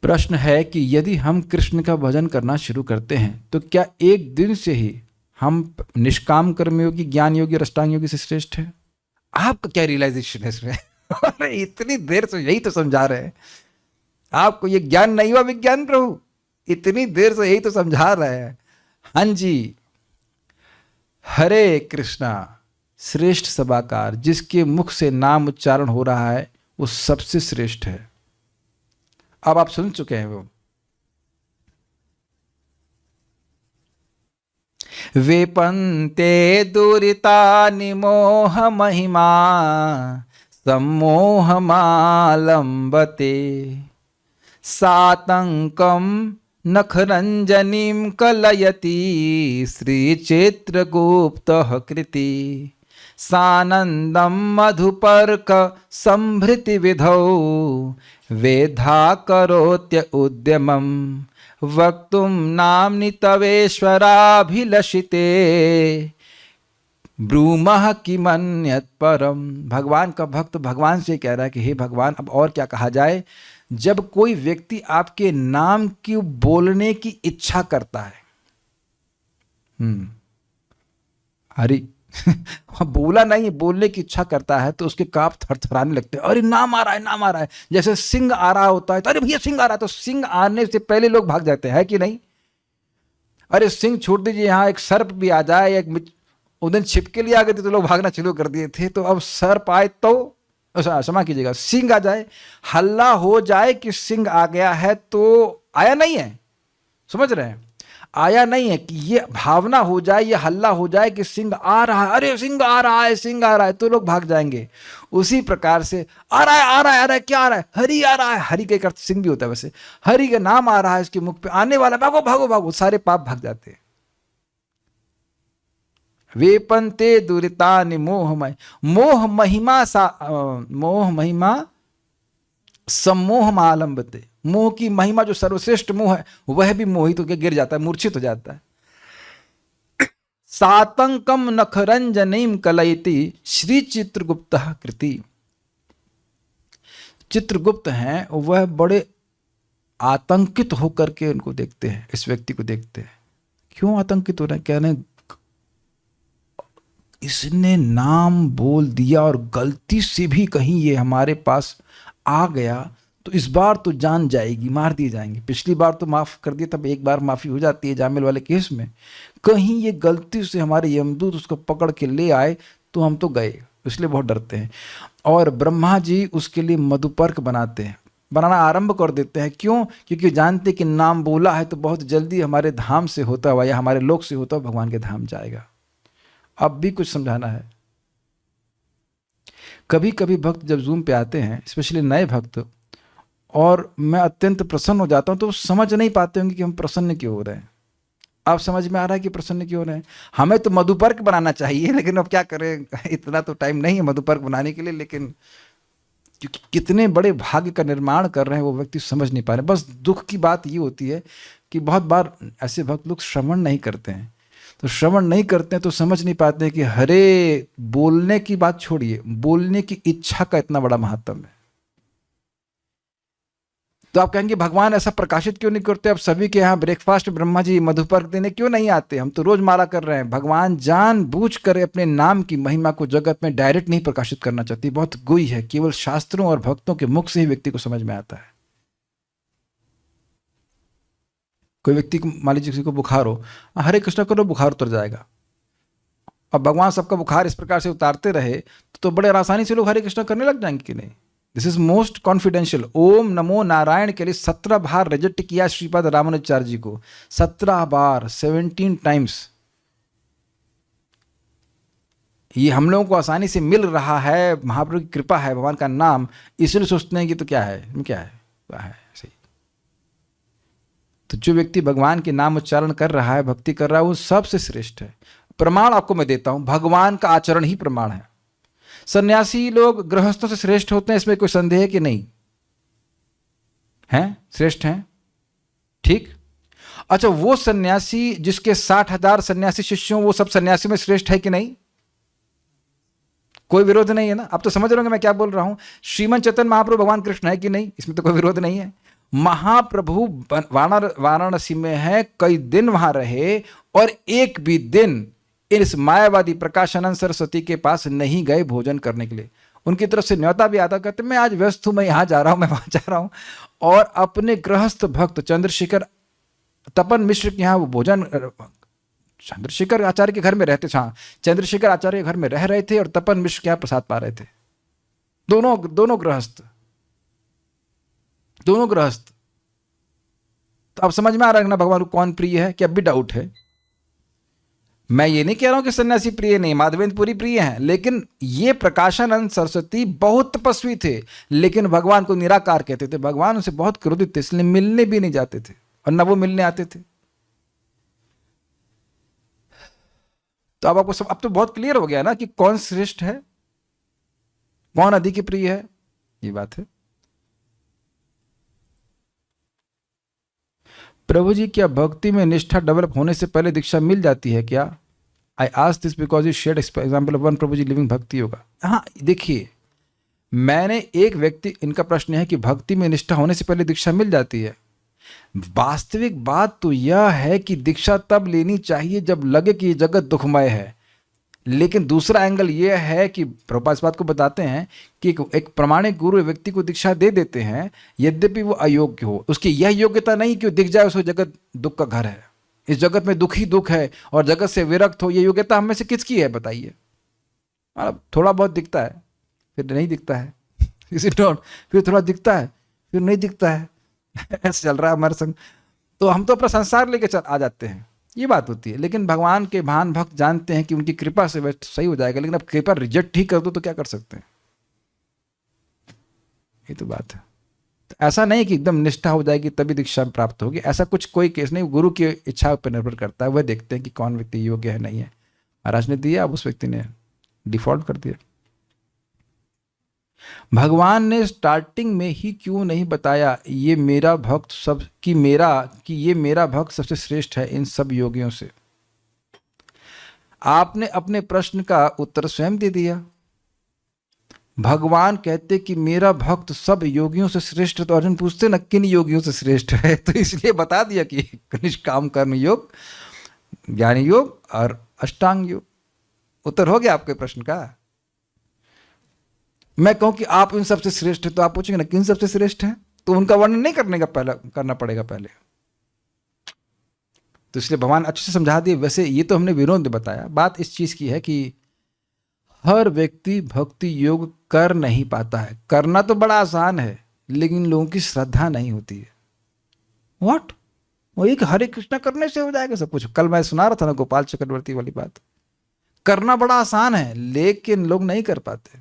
प्रश्न है कि यदि हम कृष्ण का भजन करना शुरू करते हैं तो क्या एक दिन से ही हम निष्काम कर्मयोगी, ज्ञान योगी और अष्टांग योगी से श्रेष्ठ है? आपका क्या रियलाइजेशन है इसमें? अरे इतनी देर से यही तो समझा रहे हैं आपको। ये ज्ञान नहीं हुआ विज्ञान प्रभु? इतनी देर से यही तो समझा रहे हैं। हाँ जी, हरे कृष्णा श्रेष्ठ सभाकार, जिसके मुख से नाम उच्चारण हो रहा है वो सबसे श्रेष्ठ है। अब आप सुन चुके हैं वो। वेपन्ते दुरिता निमोह महिमा सम्मोह मालंबते सातंकम नखरंजनीं कलयति श्रीचित्रगुप्तः कृति सानन्दं मधुपर्क संभृति विधौ वेधा करोत्य उद्यमं वक्तुं नाम्नि तवेश्वराभिलषिते ब्रूमः किमन्यत् परम। भगवान का भक्त भगवान से कह रहा है कि हे भगवान, अब और क्या कहा जाए। जब कोई व्यक्ति आपके नाम की बोलने की इच्छा करता है, हरि बोला नहीं, बोलने की इच्छा करता है, तो उसके काप थरथराने लगते हैं। अरे नाम आ रहा है, नाम आ रहा है। जैसे सिंह आ रहा होता है तो अरे भैया सिंह आ रहा है, तो सिंह आने से पहले लोग भाग जाते हैं, है कि नहीं। अरे सिंह छोड़ दीजिए, यहाँ एक सर्प भी आ जाए, एक उस दिन छिपके लिए आ गए थे तो लोग भागना शुरू कर दिए थे, तो अब सर्प आए तो क्षमा कीजिएगा, सिंह आ जाए, हल्ला हो जाए कि सिंह आ गया है, तो आया नहीं है, समझ रहे हैं, आया नहीं है, कि ये भावना हो जाए, ये हल्ला हो जाए कि सिंह आ रहा है, अरे सिंह आ रहा है, सिंह आ रहा है, तो लोग भाग जाएंगे। उसी प्रकार से आ रहा है, आ रहा है, आ रहा है, क्या आ रहा है, हरि आ रहा है। हरि का एक अर्थ सिंह भी होता है, वैसे हरि का नाम आ रहा है, इसके मुख पे आने वाला, भागो भागो भागो, सारे पाप भाग जाते हैं। वेपन्ते दुरितानि मोहमय, मोह महिमा सम्मोह आलम्बते। मोह की महिमा जो सर्वश्रेष्ठ मोह है, वह भी मोहित होकर गिर जाता है, मूर्छित हो जाता है। सातंकम नखरंजनीम कलयति श्री चित्रगुप्त कृति। चित्रगुप्त हैं, वह बड़े आतंकित होकर के उनको देखते हैं, इस व्यक्ति को देखते हैं। क्यों आतंकित हो रहे हैं, कह रहे हैं इसने नाम बोल दिया और गलती से भी कहीं ये हमारे पास आ गया तो इस बार तो जान जाएगी, मार दिए जाएंगे। पिछली बार तो माफ कर दिया, तब एक बार माफी हो जाती है जामिल वाले केस में, कहीं ये गलती से हमारे यमदूत उसको पकड़ के ले आए तो हम तो गए, इसलिए बहुत डरते हैं। और ब्रह्मा जी उसके लिए मधुपर्क बनाना आरंभ कर देते हैं। क्यों? क्योंकि जानते कि नाम बोला है तो बहुत जल्दी हमारे धाम से होता हुआ या हमारे लोक से होता हुआ भगवान के धाम जाएगा। अब भी कुछ समझाना है। कभी कभी भक्त जब जूम पे आते हैं, स्पेशली नए भक्त, और मैं अत्यंत प्रसन्न हो जाता हूं, तो समझ नहीं पाते होंगे कि हम प्रसन्न क्यों हो रहे हैं। अब समझ में आ रहा है कि प्रसन्न क्यों हो रहे हैं। हमें तो मधुपर्क बनाना चाहिए, लेकिन अब क्या करें, इतना तो टाइम नहीं है मधुपर्क बनाने के लिए। लेकिन क्योंकि कितने बड़े भाग्य का निर्माण कर रहे हैं वो व्यक्ति समझ नहीं पा रहे। बस दुख की बात ये होती है कि बहुत बार ऐसे भक्त लोग श्रवण नहीं करते हैं, तो श्रवण नहीं करते हैं तो समझ नहीं पाते हैं कि हरे बोलने की बात छोड़िए, बोलने की इच्छा का इतना बड़ा महत्व है। तो आप कहेंगे भगवान ऐसा प्रकाशित क्यों नहीं करते, अब सभी के यहाँ ब्रेकफास्ट ब्रह्मा जी मधुपर्क देने क्यों नहीं आते, हम तो रोज माला कर रहे हैं। भगवान जानबूझ कर अपने नाम की महिमा को जगत में डायरेक्ट नहीं प्रकाशित करना चाहती, बहुत गुई है, केवल शास्त्रों और भक्तों के मुख से ही व्यक्ति को समझ में आता है। कोई व्यक्ति को, मान लीजिए किसी को बुखार हो, हरे कृष्ण करो, बुखार उतर जाएगा। अब भगवान सबका बुखार इस प्रकार से उतारते रहे तो बड़े आसानी से लोग हरे कृष्ण करने लग जाएंगे कि नहीं। This is most confidential. Om नमो नारायण के लिए 17 बार रिजेक्ट किया श्रीपाद रामानुजाचार्य जी को, 17 बार, 17 टाइम्स। ये हम लोगों को आसानी से मिल रहा है, महाप्रभु की कृपा है, भगवान का नाम, इसलिए सोचते हैं कि तो क्या है, क्या है सही। तो जो व्यक्ति भगवान के नाम उच्चारण कर रहा है, भक्ति कर रहा है, वो सबसे श्रेष्ठ है। प्रमाण आपको मैं देता हूं, भगवान का आचरण ही प्रमाण है। सन्यासी लोग गृहस्थों से श्रेष्ठ होते हैं, इसमें कोई संदेह है कि नहीं हैं, श्रेष्ठ हैं, ठीक। अच्छा, वो सन्यासी जिसके 60,000 सन्यासी शिष्यों, वो सब सन्यासी में श्रेष्ठ है कि नहीं? कोई विरोध नहीं है ना। आप तो समझ रहे हो मैं क्या बोल रहा हूं। श्रीमन चैतन्य महाप्रभु भगवान कृष्ण है कि नहीं, इसमें तो कोई विरोध नहीं है। महाप्रभु वाराणसी में है, कई दिन वहां रहे और एक भी दिन इस मायावादी प्रकाशानंद सरस्वती के पास नहीं गए भोजन करने के लिए। उनकी तरफ से न्योता भी आता, कहते मैं आज व्यस्त हूं, मैं यहां जा रहा हूं, मैं वहां जा रहा हूं। और अपने गृहस्थ भक्त चंद्रशेखर तपन मिश्र के यहाँ वो भोजन, चंद्रशेखर आचार्य के घर में रहते थे, हाँ, चंद्रशेखर आचार्य के घर में रह रहे थे और तपन मिश्र के यहाँ प्रसाद पा रहे थे। दोनों गृहस्थ। तो अब समझ में आ रहा है ना भगवान को कौन प्रिय है, कि अब भी डाउट है। मैं ये नहीं कह रहा हूं कि सन्यासी प्रिय नहीं, माधवेंद्रपुरी प्रिय हैं, लेकिन ये प्रकाशानंद सरस्वती बहुत तपस्वी थे, लेकिन भगवान को निराकार कहते थे। भगवान उनसे बहुत क्रोधित थे, इसलिए मिलने भी नहीं जाते थे। और न वो मिलने आते थे। तो अब आपको सब, अब तो बहुत क्लियर हो गया ना कि कौन श्रेष्ठ है, कौन अधिक प्रिय है, ये बात है। प्रभु जी, क्या भक्ति में निष्ठा डेवलप होने से पहले दीक्षा मिल जाती है क्या? I ask this because you shared example of one Prabhu ji living bhakti yoga. हाँ देखिए, मैंने एक व्यक्ति, इनका प्रश्न है कि भक्ति में निष्ठा होने से पहले दीक्षा मिल जाती है। वास्तविक बात तो यह है कि दीक्षा तब लेनी चाहिए जब लगे कि ये जगत दुखमय है। लेकिन दूसरा एंगल यह है कि प्रभुपाद इस बात को बताते हैं कि एक प्रामाणिक गुरु व्यक्ति को दीक्षा दे देते हैं यद्यपि वो अयोग्य हो। उसकी यह योग्यता नहीं कि वो दिख जाए उसको जगत दुख का घर है, इस जगत में दुख ही दुख है और जगत से विरक्त हो। ये योग्यता हम में से किसकी है बताइए? थोड़ा बहुत दिखता है, फिर नहीं दिखता है, फिर थोड़ा दिखता है, फिर नहीं दिखता है ऐसे चल रहा है हमारे संग। तो हम तो अपना संसार लेके आ जाते हैं, ये बात होती है। लेकिन भगवान के महान भक्त जानते हैं कि उनकी कृपा से वह सही हो जाएगा। लेकिन अब कृपा रिजेक्ट ही कर दो तो क्या कर सकते हैं? ये तो बात है। तो ऐसा नहीं कि एकदम निष्ठा हो जाएगी तभी दीक्षा प्राप्त होगी, ऐसा कुछ कोई केस नहीं। गुरु की इच्छा पर निर्भर करता है, वह देखते हैं कि कौन व्यक्ति योग्य है नहीं है। महाराज ने दिया, अब उस व्यक्ति ने डिफॉल्ट कर दिया। भगवान ने स्टार्टिंग में ही क्यों नहीं बताया ये मेरा भक्त सब कि ये मेरा भक्त सबसे श्रेष्ठ है इन सब योगियों से? आपने अपने प्रश्न का उत्तर स्वयं दे दिया। भगवान कहते कि मेरा भक्त सब योगियों से श्रेष्ठ, तो अर्जुन पूछते ना किन योगियों से श्रेष्ठ है? तो इसलिए बता दिया कि निष्काम कर्म योग, ज्ञानी योग और अष्टांग योग। उत्तर हो गया आपके प्रश्न का। मैं कहूं कि आप इन सबसे श्रेष्ठ है तो आप पूछेंगे ना किन सबसे श्रेष्ठ है, तो उनका वर्णन नहीं करना पड़ेगा पहले। तो इसलिए भगवान अच्छे से समझा दिए। वैसे ये तो हमने विनोद में बताया, बात इस चीज की है कि हर व्यक्ति भक्ति योग कर नहीं पाता है। करना तो बड़ा आसान है, लेकिन लोगों की श्रद्धा नहीं होती है। व्हाट? वो एक हरे कृष्णा करने से हो जाएगा सब कुछ? कल मैं सुना रहा था ना गोपाल चक्रवर्ती वाली बात। करना बड़ा आसान है, लेकिन लोग नहीं कर पाते।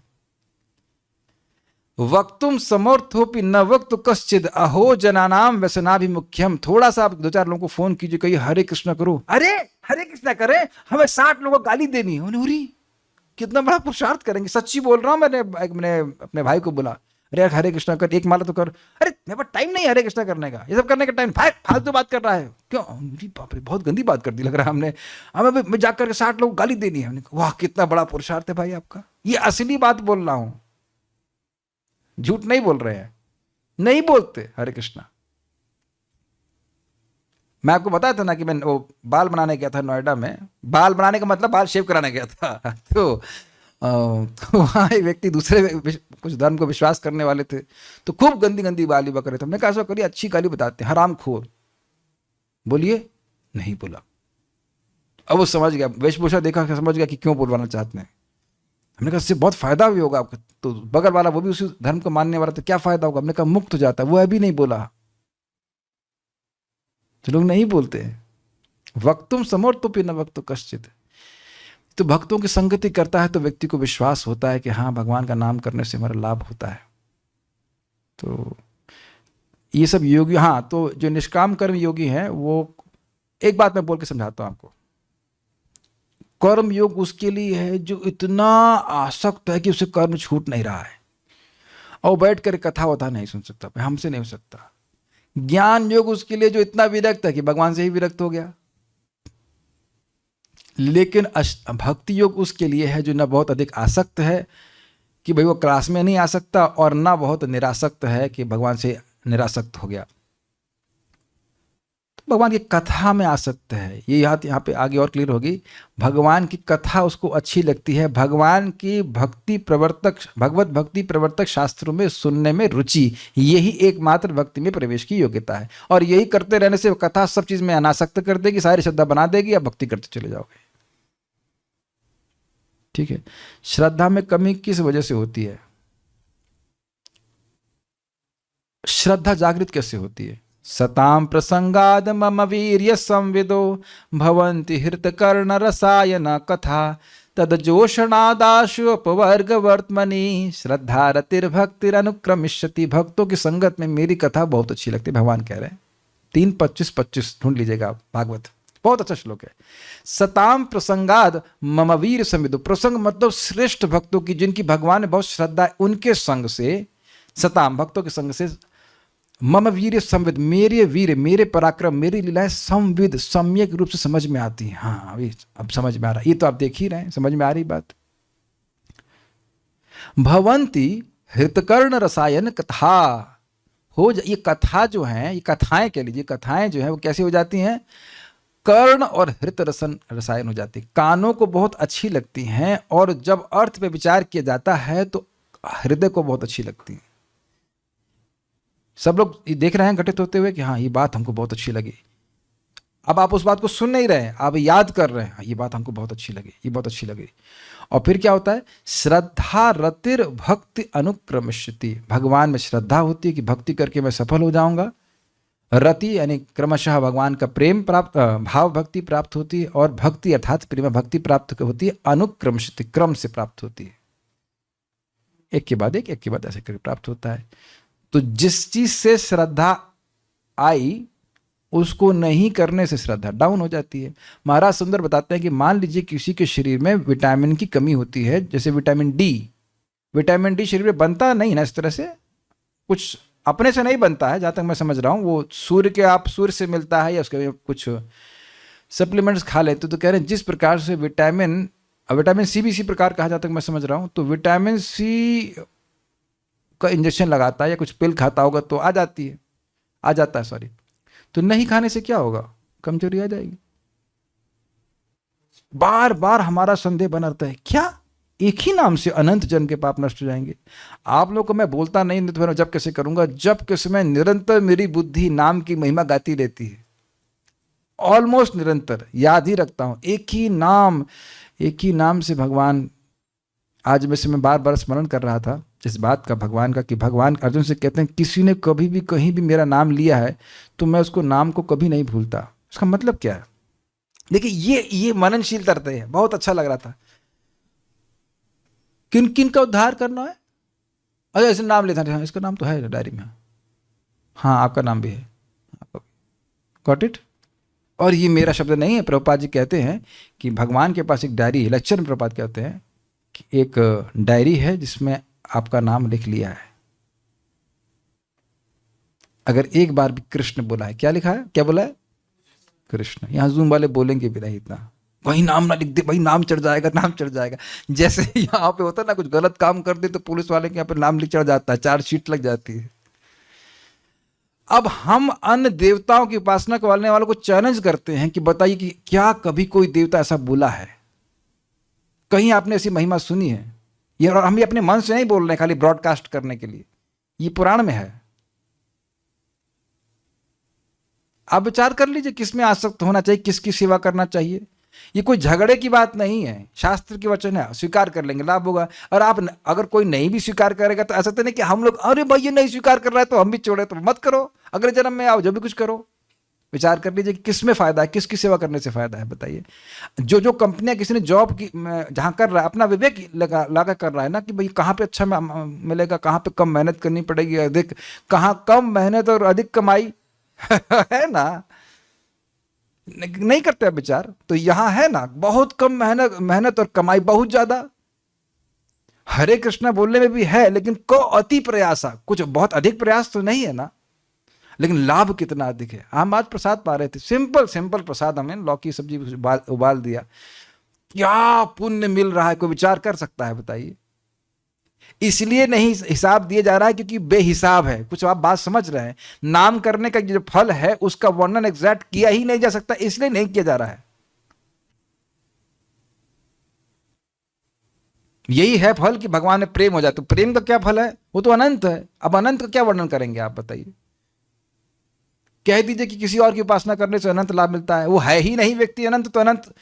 वक्तुम समर्थोपि न वक्त कश्चिद अहो जनानाम व्यसनाभिमुख्यम। थोड़ा सा आप 2-4 लोगों को फोन कीजिए, कहिए हरे कृष्णा करो, अरे हरे कृष्णा करें, हमें 60 लोगों को गाली देनी है। उन्हें कितना बड़ा पुरुषार्थ करेंगे। सच्ची बोल रहा हूं। मैंने अपने भाई को बोला, अरे यार हरे कृष्णा कर, एक माला तो कर। अरे मेरे पास टाइम नहीं है हरे कृष्णा करने का, ये सब करने का टाइम। फालतू बात कर रहा है क्यों? बाप रे, बहुत गंदी बात कर दी लग रहा है हमने। हमें जाकर 60 लोग गाली देनी है। हमने कहा वाह कितना बड़ा पुरुषार्थ है भाई आपका। ये असली बात बोल रहा हूं, झूठ नहीं बोल रहे हैं। नहीं बोलते हरे कृष्णा। मैं आपको बताया था ना कि मैं वो बाल बनाने गया था नोएडा में। बाल बनाने का मतलब बाल शेव कराने गया था। तो वहाँ एक व्यक्ति दूसरे कुछ धर्म को विश्वास करने वाले थे, तो खूब गंदी गंदी गाली बक रहे थे। हमने कहा ऐसा करिए अच्छी गाली बताते हैं, हराम खोर बोलिए। नहीं बोला। अब वो समझ गया, वेशभूषा देखा समझ गया कि क्यों बोलवाना चाहते हैं। हमने कहा इससे बहुत फायदा भी होगा आपको। तो बगल वाला वो भी उसी धर्म को मानने वाला था, क्या फायदा होगा? हमने कहा मुक्त हो जाता है। वो अभी नहीं बोला। तो लोग नहीं बोलते हैं। वक्तुम समर्थोपि न वक्त कश्चित। तो भक्तों की संगति करता है तो व्यक्ति को विश्वास होता है कि हाँ भगवान का नाम करने से हमारा लाभ होता है। तो ये सब योगी, हाँ तो जो निष्काम कर्म योगी हैं वो, एक बात मैं बोल के समझाता हूं आपको। कर्म योग उसके लिए है जो इतना आसक्त है कि उसे कर्म छूट नहीं रहा है और बैठ कर कथा वथा नहीं सुन सकता, हमसे नहीं हो सकता। ज्ञान योग उसके लिए जो इतना विरक्त है कि भगवान से ही विरक्त हो गया। लेकिन भक्ति योग उसके लिए है जो न बहुत अधिक आसक्त है कि भाई वो क्लास में नहीं आ सकता, और ना बहुत निरासक्त है कि भगवान से निरासक्त हो गया। तो भगवान की कथा में आसक्त है। ये यहाँ पे आगे और क्लियर होगी। भगवान की कथा उसको अच्छी लगती है। भगवान की भगवत भक्ति प्रवर्तक शास्त्रों में सुनने में रुचि, यही एकमात्र भक्ति में प्रवेश की योग्यता है। और यही करते रहने से कथा सब चीज में अनासक्त कर देगी, सारी श्रद्धा बना देगी, आप भक्ति करते चले जाओगे। ठीक है। श्रद्धा में कमी किस वजह से होती है? श्रद्धा जागृत कैसे होती है? सताम प्रसंगाद मम वीर्य संविदो भवन्ति हृतकर्ण रसायन कथा तदजोषणादाशु अपवर्ग वर्तमनि श्रद्धा रतिर्भक्तिर अनुक्रमिष्यति। भक्तों की संगत में मेरी कथा बहुत अच्छी लगती है, भगवान कह रहे हैं। 3:25-25 ढूंढ लीजिएगा आप, भागवत, बहुत अच्छा श्लोक है। सताम प्रसंगाद मम वीर समिदु, प्रसंग मतलब श्रेष्ठ भक्तों की, जिनकी भगवान में बहुत श्रद्धा है, उनके संग से, सताम भक्तों के संग से, मम वीर संविद, मेरे वीर, मेरे पराक्रम, मेरी लीलाएं संविद, सम्यक रूप से समझ में आती हैं। हाँ अभी अब समझ में आ रहा है, ये तो आप देख ही रहे हैं, समझ में आ रही बात। भवंती हृतकर्ण रसायन कथा, हो ये कथा जो है, ये कथाएं कह लीजिए, कथाएं जो है वो कैसी हो जाती हैं, कर्ण और हृत रसायन हो जाती, कानों को बहुत अच्छी लगती हैं, और जब अर्थ पे विचार किया जाता है तो हृदय को बहुत अच्छी लगती है। सब लोग ये देख रहे हैं घटित होते हुए कि हाँ ये बात हमको बहुत अच्छी लगी। अब आप उस बात को सुन नहीं रहे हैं, आप याद कर रहे हैं, हाँ, ये बात हमको बहुत अच्छी लगी, ये बहुत अच्छी लगी। और फिर क्या होता है, श्रद्धा रतिर भक्ति अनुक्रमश्यति, भगवान में श्रद्धा होती है कि भक्ति करके मैं सफल हो जाऊंगा। रति यानी क्रमशः भगवान का प्रेम प्राप्त, भाव भक्ति प्राप्त होती है, और भक्ति अर्थात प्रेम भक्ति प्राप्त होती है, अनुक्रमश्यति क्रम से प्राप्त होती है, एक के बाद एक के बाद ऐसे करके प्राप्त होता है। तो जिस चीज से श्रद्धा आई उसको नहीं करने से श्रद्धा डाउन हो जाती है। महाराज सुंदर बताते हैं कि मान लीजिए किसी के शरीर में विटामिन की कमी होती है, जैसे विटामिन डी शरीर में बनता नहीं ना इस तरह से, कुछ अपने से नहीं बनता है जहाँ तक मैं समझ रहा हूँ, वो सूर्य से मिलता है या उसके कुछ सप्लीमेंट्स खा लेते, तो कह रहे हैं जिस प्रकार से विटामिन सी भी इसी प्रकार कहा जाता है मैं समझ रहा हूँ, तो विटामिन सी का इंजेक्शन लगाता है या कुछ पिल खाता होगा तो आ जाता है। तो नहीं खाने से क्या होगा, कमजोरी आ जाएगी। बार बार हमारा संदेह बना रहता है, क्या एक ही नाम से अनंत जन्म के पाप नष्ट हो जाएंगे? आप लोगों को मैं बोलता नहीं तो मैं जब कैसे करूंगा, जब कैसे मैं निरंतर मेरी बुद्धि नाम की महिमा गाती रहती है, ऑलमोस्ट निरंतर याद ही रखता हूं एक ही नाम से भगवान। आज में से मैं बार बार स्मरण कर रहा था इस बात का भगवान का, कि भगवान अर्जुन से कहते हैं किसी ने कभी भी कहीं भी मेरा नाम लिया है तो मैं उसको नाम को कभी नहीं भूलता। उसका मतलब क्या है? देखिए ये मननशील करते हैं, बहुत अच्छा लग रहा था। किन किन का उद्धार करना है? अरे ऐसे नाम लेता है, इसका नाम तो है डायरी में, हाँ आपका नाम भी है, गॉट इट। और ये मेरा शब्द नहीं है, प्रभुपाद जी कहते हैं कि भगवान के पास एक डायरी है, लेक्चर में प्रभुपाद कहते हैं कि एक डायरी है जिसमें आपका नाम लिख लिया है। अगर एक बार भी कृष्ण बोला है, क्या लिखा है, क्या बोला है? कृष्ण। यहां जूम वाले बोलेंगे भी नहीं इतना, वही नाम ना लिख दे, वही नाम चढ़ जाएगा। जैसे यहाँ पे होता है ना, कुछ गलत काम कर दे तो पुलिस वाले के यहाँ पे नाम लिख चढ़ जाता है, 4 शीट लग जाती है। अब हम अन्य देवताओं की उपासना करने वालों को चैलेंज करते हैं कि बताइए कि क्या कभी कोई देवता ऐसा बोला है? कहीं आपने ऐसी महिमा सुनी है? ये और हम भी अपने मन से नहीं बोल रहे हैं खाली ब्रॉडकास्ट करने के लिए, ये पुराण में है। आप विचार कर लीजिए किस में आसक्त होना चाहिए, किसकी सेवा करना चाहिए। ये कोई झगड़े की बात नहीं है, शास्त्र की वचन है, स्वीकार कर लेंगे लाभ होगा। और आप अगर कोई नहीं भी स्वीकार करेगा तो ऐसा तो नहीं कि हम लोग अरे भाई ये नहीं स्वीकार कर रहा है तो हम भी छोड़े, तो मत करो, अगले जन्म में आओ जो भी कुछ करो। विचार कर लीजिए कि किस में फायदा है, किसकी सेवा करने से फायदा है, बताइए। जो कंपनियां किसी ने जॉब की जहां कर रहा है, अपना विवेक लगा कर रहा है ना कि भाई कहाँ पे अच्छा मिलेगा, कहाँ पे कम मेहनत करनी पड़ेगी, अधिक कहाँ कम मेहनत और अधिक कमाई है ना, नहीं करते आप विचार। तो यहां है ना बहुत कम मेहनत और कमाई बहुत ज्यादा। हरे कृष्णा बोलने में भी है, लेकिन को अति प्रयासा, कुछ बहुत अधिक प्रयास तो नहीं है ना, लेकिन लाभ कितना अधिक है। हम आज प्रसाद पा रहे थे, सिंपल प्रसाद, हमें लौकी सब्जी उबाल दिया, क्या पुण्य मिल रहा है, कोई विचार कर सकता है, बताइए। इसलिए नहीं हिसाब दिया जा रहा है क्योंकि बेहिसाब है। कुछ आप बात समझ रहे हैं, नाम करने का जो फल है उसका वर्णन एग्जैक्ट किया ही नहीं जा सकता, इसलिए नहीं किया जा रहा है। यही है फल कि भगवान में प्रेम हो जाए। तो प्रेम का क्या फल है? वो तो अनंत है। अब अनंत का क्या वर्णन करेंगे आप, बताइए। कह दीजिए कि किसी और की उपासना करने से अनंत लाभ मिलता है, वो है ही नहीं व्यक्ति अनंत। तो अनंत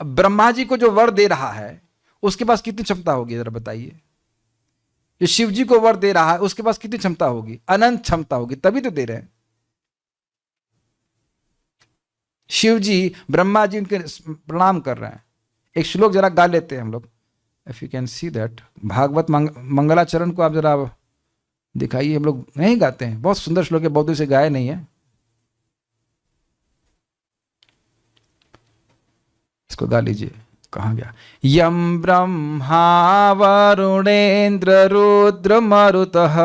ब्रह्मा जी को जो वर दे रहा है उसके पास कितनी क्षमता होगी, जरा बताइए। जो शिव जी को वर दे रहा है उसके पास कितनी क्षमता होगी? अनंत क्षमता होगी, तभी तो दे रहे हैं। शिव जी ब्रह्मा जी उनके प्रणाम कर रहे हैं। एक श्लोक जरा गा लेते हैं हम लोग, if you can see that. Bhagavat मंगलाचरण को आप जरा दिखाइए, हम लोग नहीं गाते हैं, बहुत सुंदर श्लोक है, बहुत दिन से गाए नहीं है। इसको गा लीजिए, कहाँ गया? यम ब्रह्मा वरुणेन्द्र रुद्र मरुतः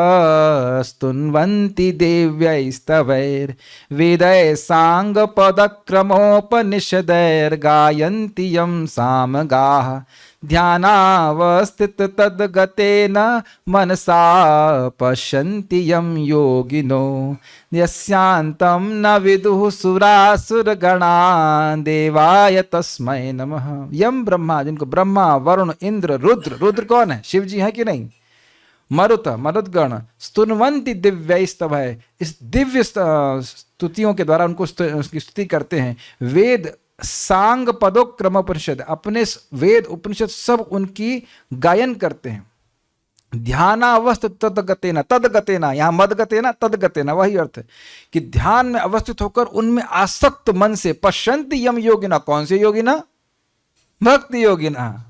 स्तुन्वन्ति देव्यैस्तवैर् वेदैः साङ्गपदक्रमोपनिषदैर्गायन्ति यं सामगाः ध्यानावस्थित तद्गतेन मनसा पश्यन्ति यं योगिनो यस्यान्तं न विदुः सुरासुरगणा देवाय तस्मै नमः। यम ब्रह्मा, जिनको ब्रह्मा वरुण इंद्र रुद्र, रुद्र कौन है? शिव जी हैं कि नहीं? मरुत, मरुदगण, स्तुन्वन्ति दिव्यैस्तवैः, इस दिव्य स्तुतियों के द्वारा उनको उसकी स्तुति करते हैं। वेद सांग पदोक्रमोपनिषद, अपने वेद उपनिषद सब उनकी गायन करते हैं। ध्यानावस्थित तद्गतेना, तद्गतेना, यहाँ मदगतेना तद्गतेना वही अर्थ है कि ध्यान में अवस्थित होकर उनमें आसक्त मन से पश्यन्ति यम योगिना, कौन से योगिना? भक्ति योगिना।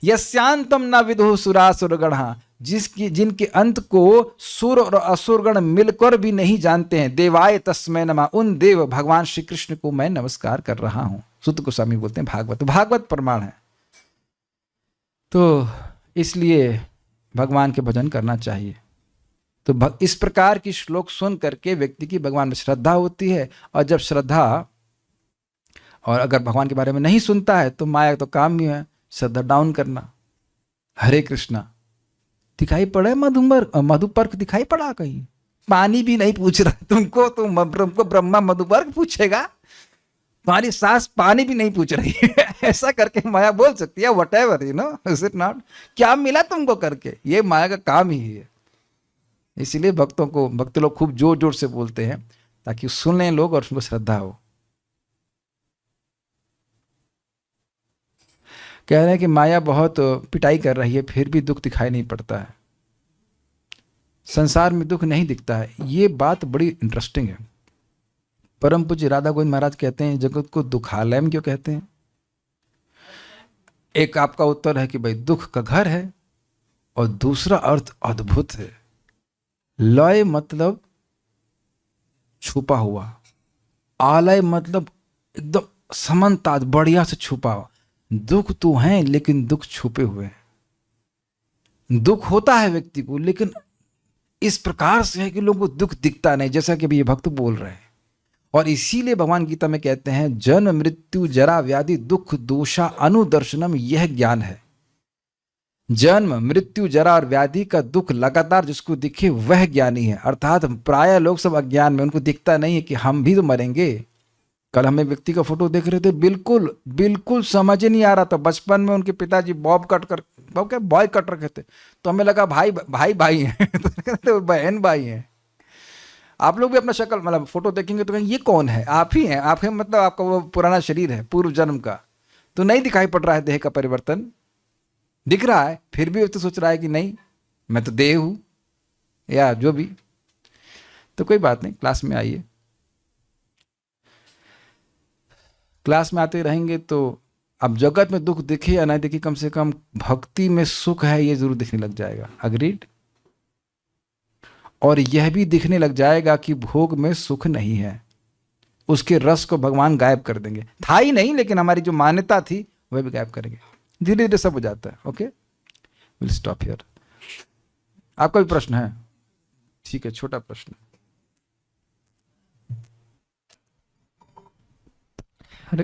यस्यांतम न विदुः सुरासुरगणः, जिनके अंत को सुर और असुरगण मिलकर भी नहीं जानते हैं। देवाय तस्मै नमः, उन देव भगवान श्री कृष्ण को मैं नमस्कार कर रहा हूं। सुत गोस्वामी बोलते हैं भागवत, भागवत प्रमाण है। तो इसलिए भगवान के भजन करना चाहिए। तो इस प्रकार की श्लोक सुन करके व्यक्ति की भगवान में श्रद्धा होती है। और जब श्रद्धा, और अगर भगवान के बारे में नहीं सुनता है तो माया तो काम ही है श्रद्धा डाउन करना। हरे कृष्णा दिखाई पड़े, मधुपर्क दिखाई पड़ा कहीं? पानी भी नहीं पूछ रहा तुमको, तुमको ब्रह्मा मधुपर्क पूछेगा? तुम्हारी सास पानी भी नहीं पूछ रही है। ऐसा करके माया बोल सकती है what ever, you know, is it not? क्या मिला तुमको करके? ये माया का काम ही है। इसीलिए भक्त लोग खूब जोर जोर से बोलते हैं ताकि सुन लें लोग और उनको श्रद्धा हो। कह रहे हैं कि माया बहुत पिटाई कर रही है फिर भी दुख दिखाई नहीं पड़ता है, संसार में दुख नहीं दिखता है। ये बात बड़ी इंटरेस्टिंग है। परम पूज्य राधा गोविंद महाराज कहते हैं जगत को दुखालय क्यों कहते हैं? एक आपका उत्तर है कि भाई दुख का घर है, और दूसरा अर्थ अद्भुत है। लय मतलब छुपा हुआ, आलय मतलब एकदम समन्ताज बढ़िया से छुपा हुआ। दुख तो हैं लेकिन दुख छुपे हुए हैं। दुख होता है व्यक्ति को, लेकिन इस प्रकार से है कि लोगों को दुख दिखता नहीं, जैसा कि अभी ये भक्त बोल रहे हैं। और इसीलिए भगवान गीता में कहते हैं जन्म मृत्यु जरा व्याधि दुख दोषा अनुदर्शनम, यह ज्ञान है। जन्म मृत्यु जरा और व्याधि का दुख लगातार जिसको दिखे वह ज्ञानी है। अर्थात प्राय लोग सब अज्ञान में, उनको दिखता नहीं है कि हम भी तो मरेंगे। कल हमें व्यक्ति का फोटो देख रहे थे, बिल्कुल बिल्कुल समझ ही नहीं आ रहा था। बचपन में उनके पिताजी बॉय कट रखे थे, तो हमें लगा भाई भाई भाई हैं तो बहन भाई हैं। आप लोग भी अपना शक्ल मतलब फोटो देखेंगे तो कहेंगे ये कौन है? आप ही हैं। आप हैं मतलब आपका वो पुराना शरीर है पूर्व जन्म का, तो नहीं दिखाई पड़ रहा है देह का परिवर्तन, दिख रहा है फिर भी तो सोच रहा है कि नहीं मैं तो देह हूं या जो भी। तो कोई बात नहीं, क्लास में आइए, क्लास में आते रहेंगे तो अब जगत में दुख दिखे या नहीं दिखे, कम से कम भक्ति में सुख है ये जरूर दिखने लग जाएगा। अग्रीड? और यह भी दिखने लग जाएगा कि भोग में सुख नहीं है, उसके रस को भगवान गायब कर देंगे। था ही नहीं, लेकिन हमारी जो मान्यता थी वह भी गायब करेंगे। धीरे धीरे सब हो जाता है। Okay, will stop here. आपका भी प्रश्न है? ठीक है, छोटा प्रश्न। हरे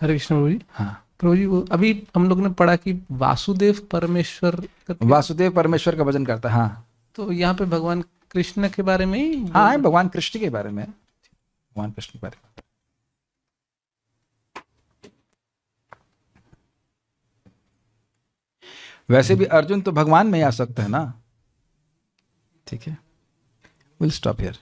कृष्ण प्रभु जी। हाँ प्रभु जी, वो अभी हम लोग ने पढ़ा कि वासुदेव परमेश्वर का भजन करता है। हाँ, तो यहाँ पे भगवान कृष्ण के बारे में ही हाँ, भगवान कृष्ण के बारे में, भगवान कृष्ण के बारे में। वैसे भी अर्जुन तो भगवान में ही आ सकता है ना। ठीक है, विल स्टॉप हियर।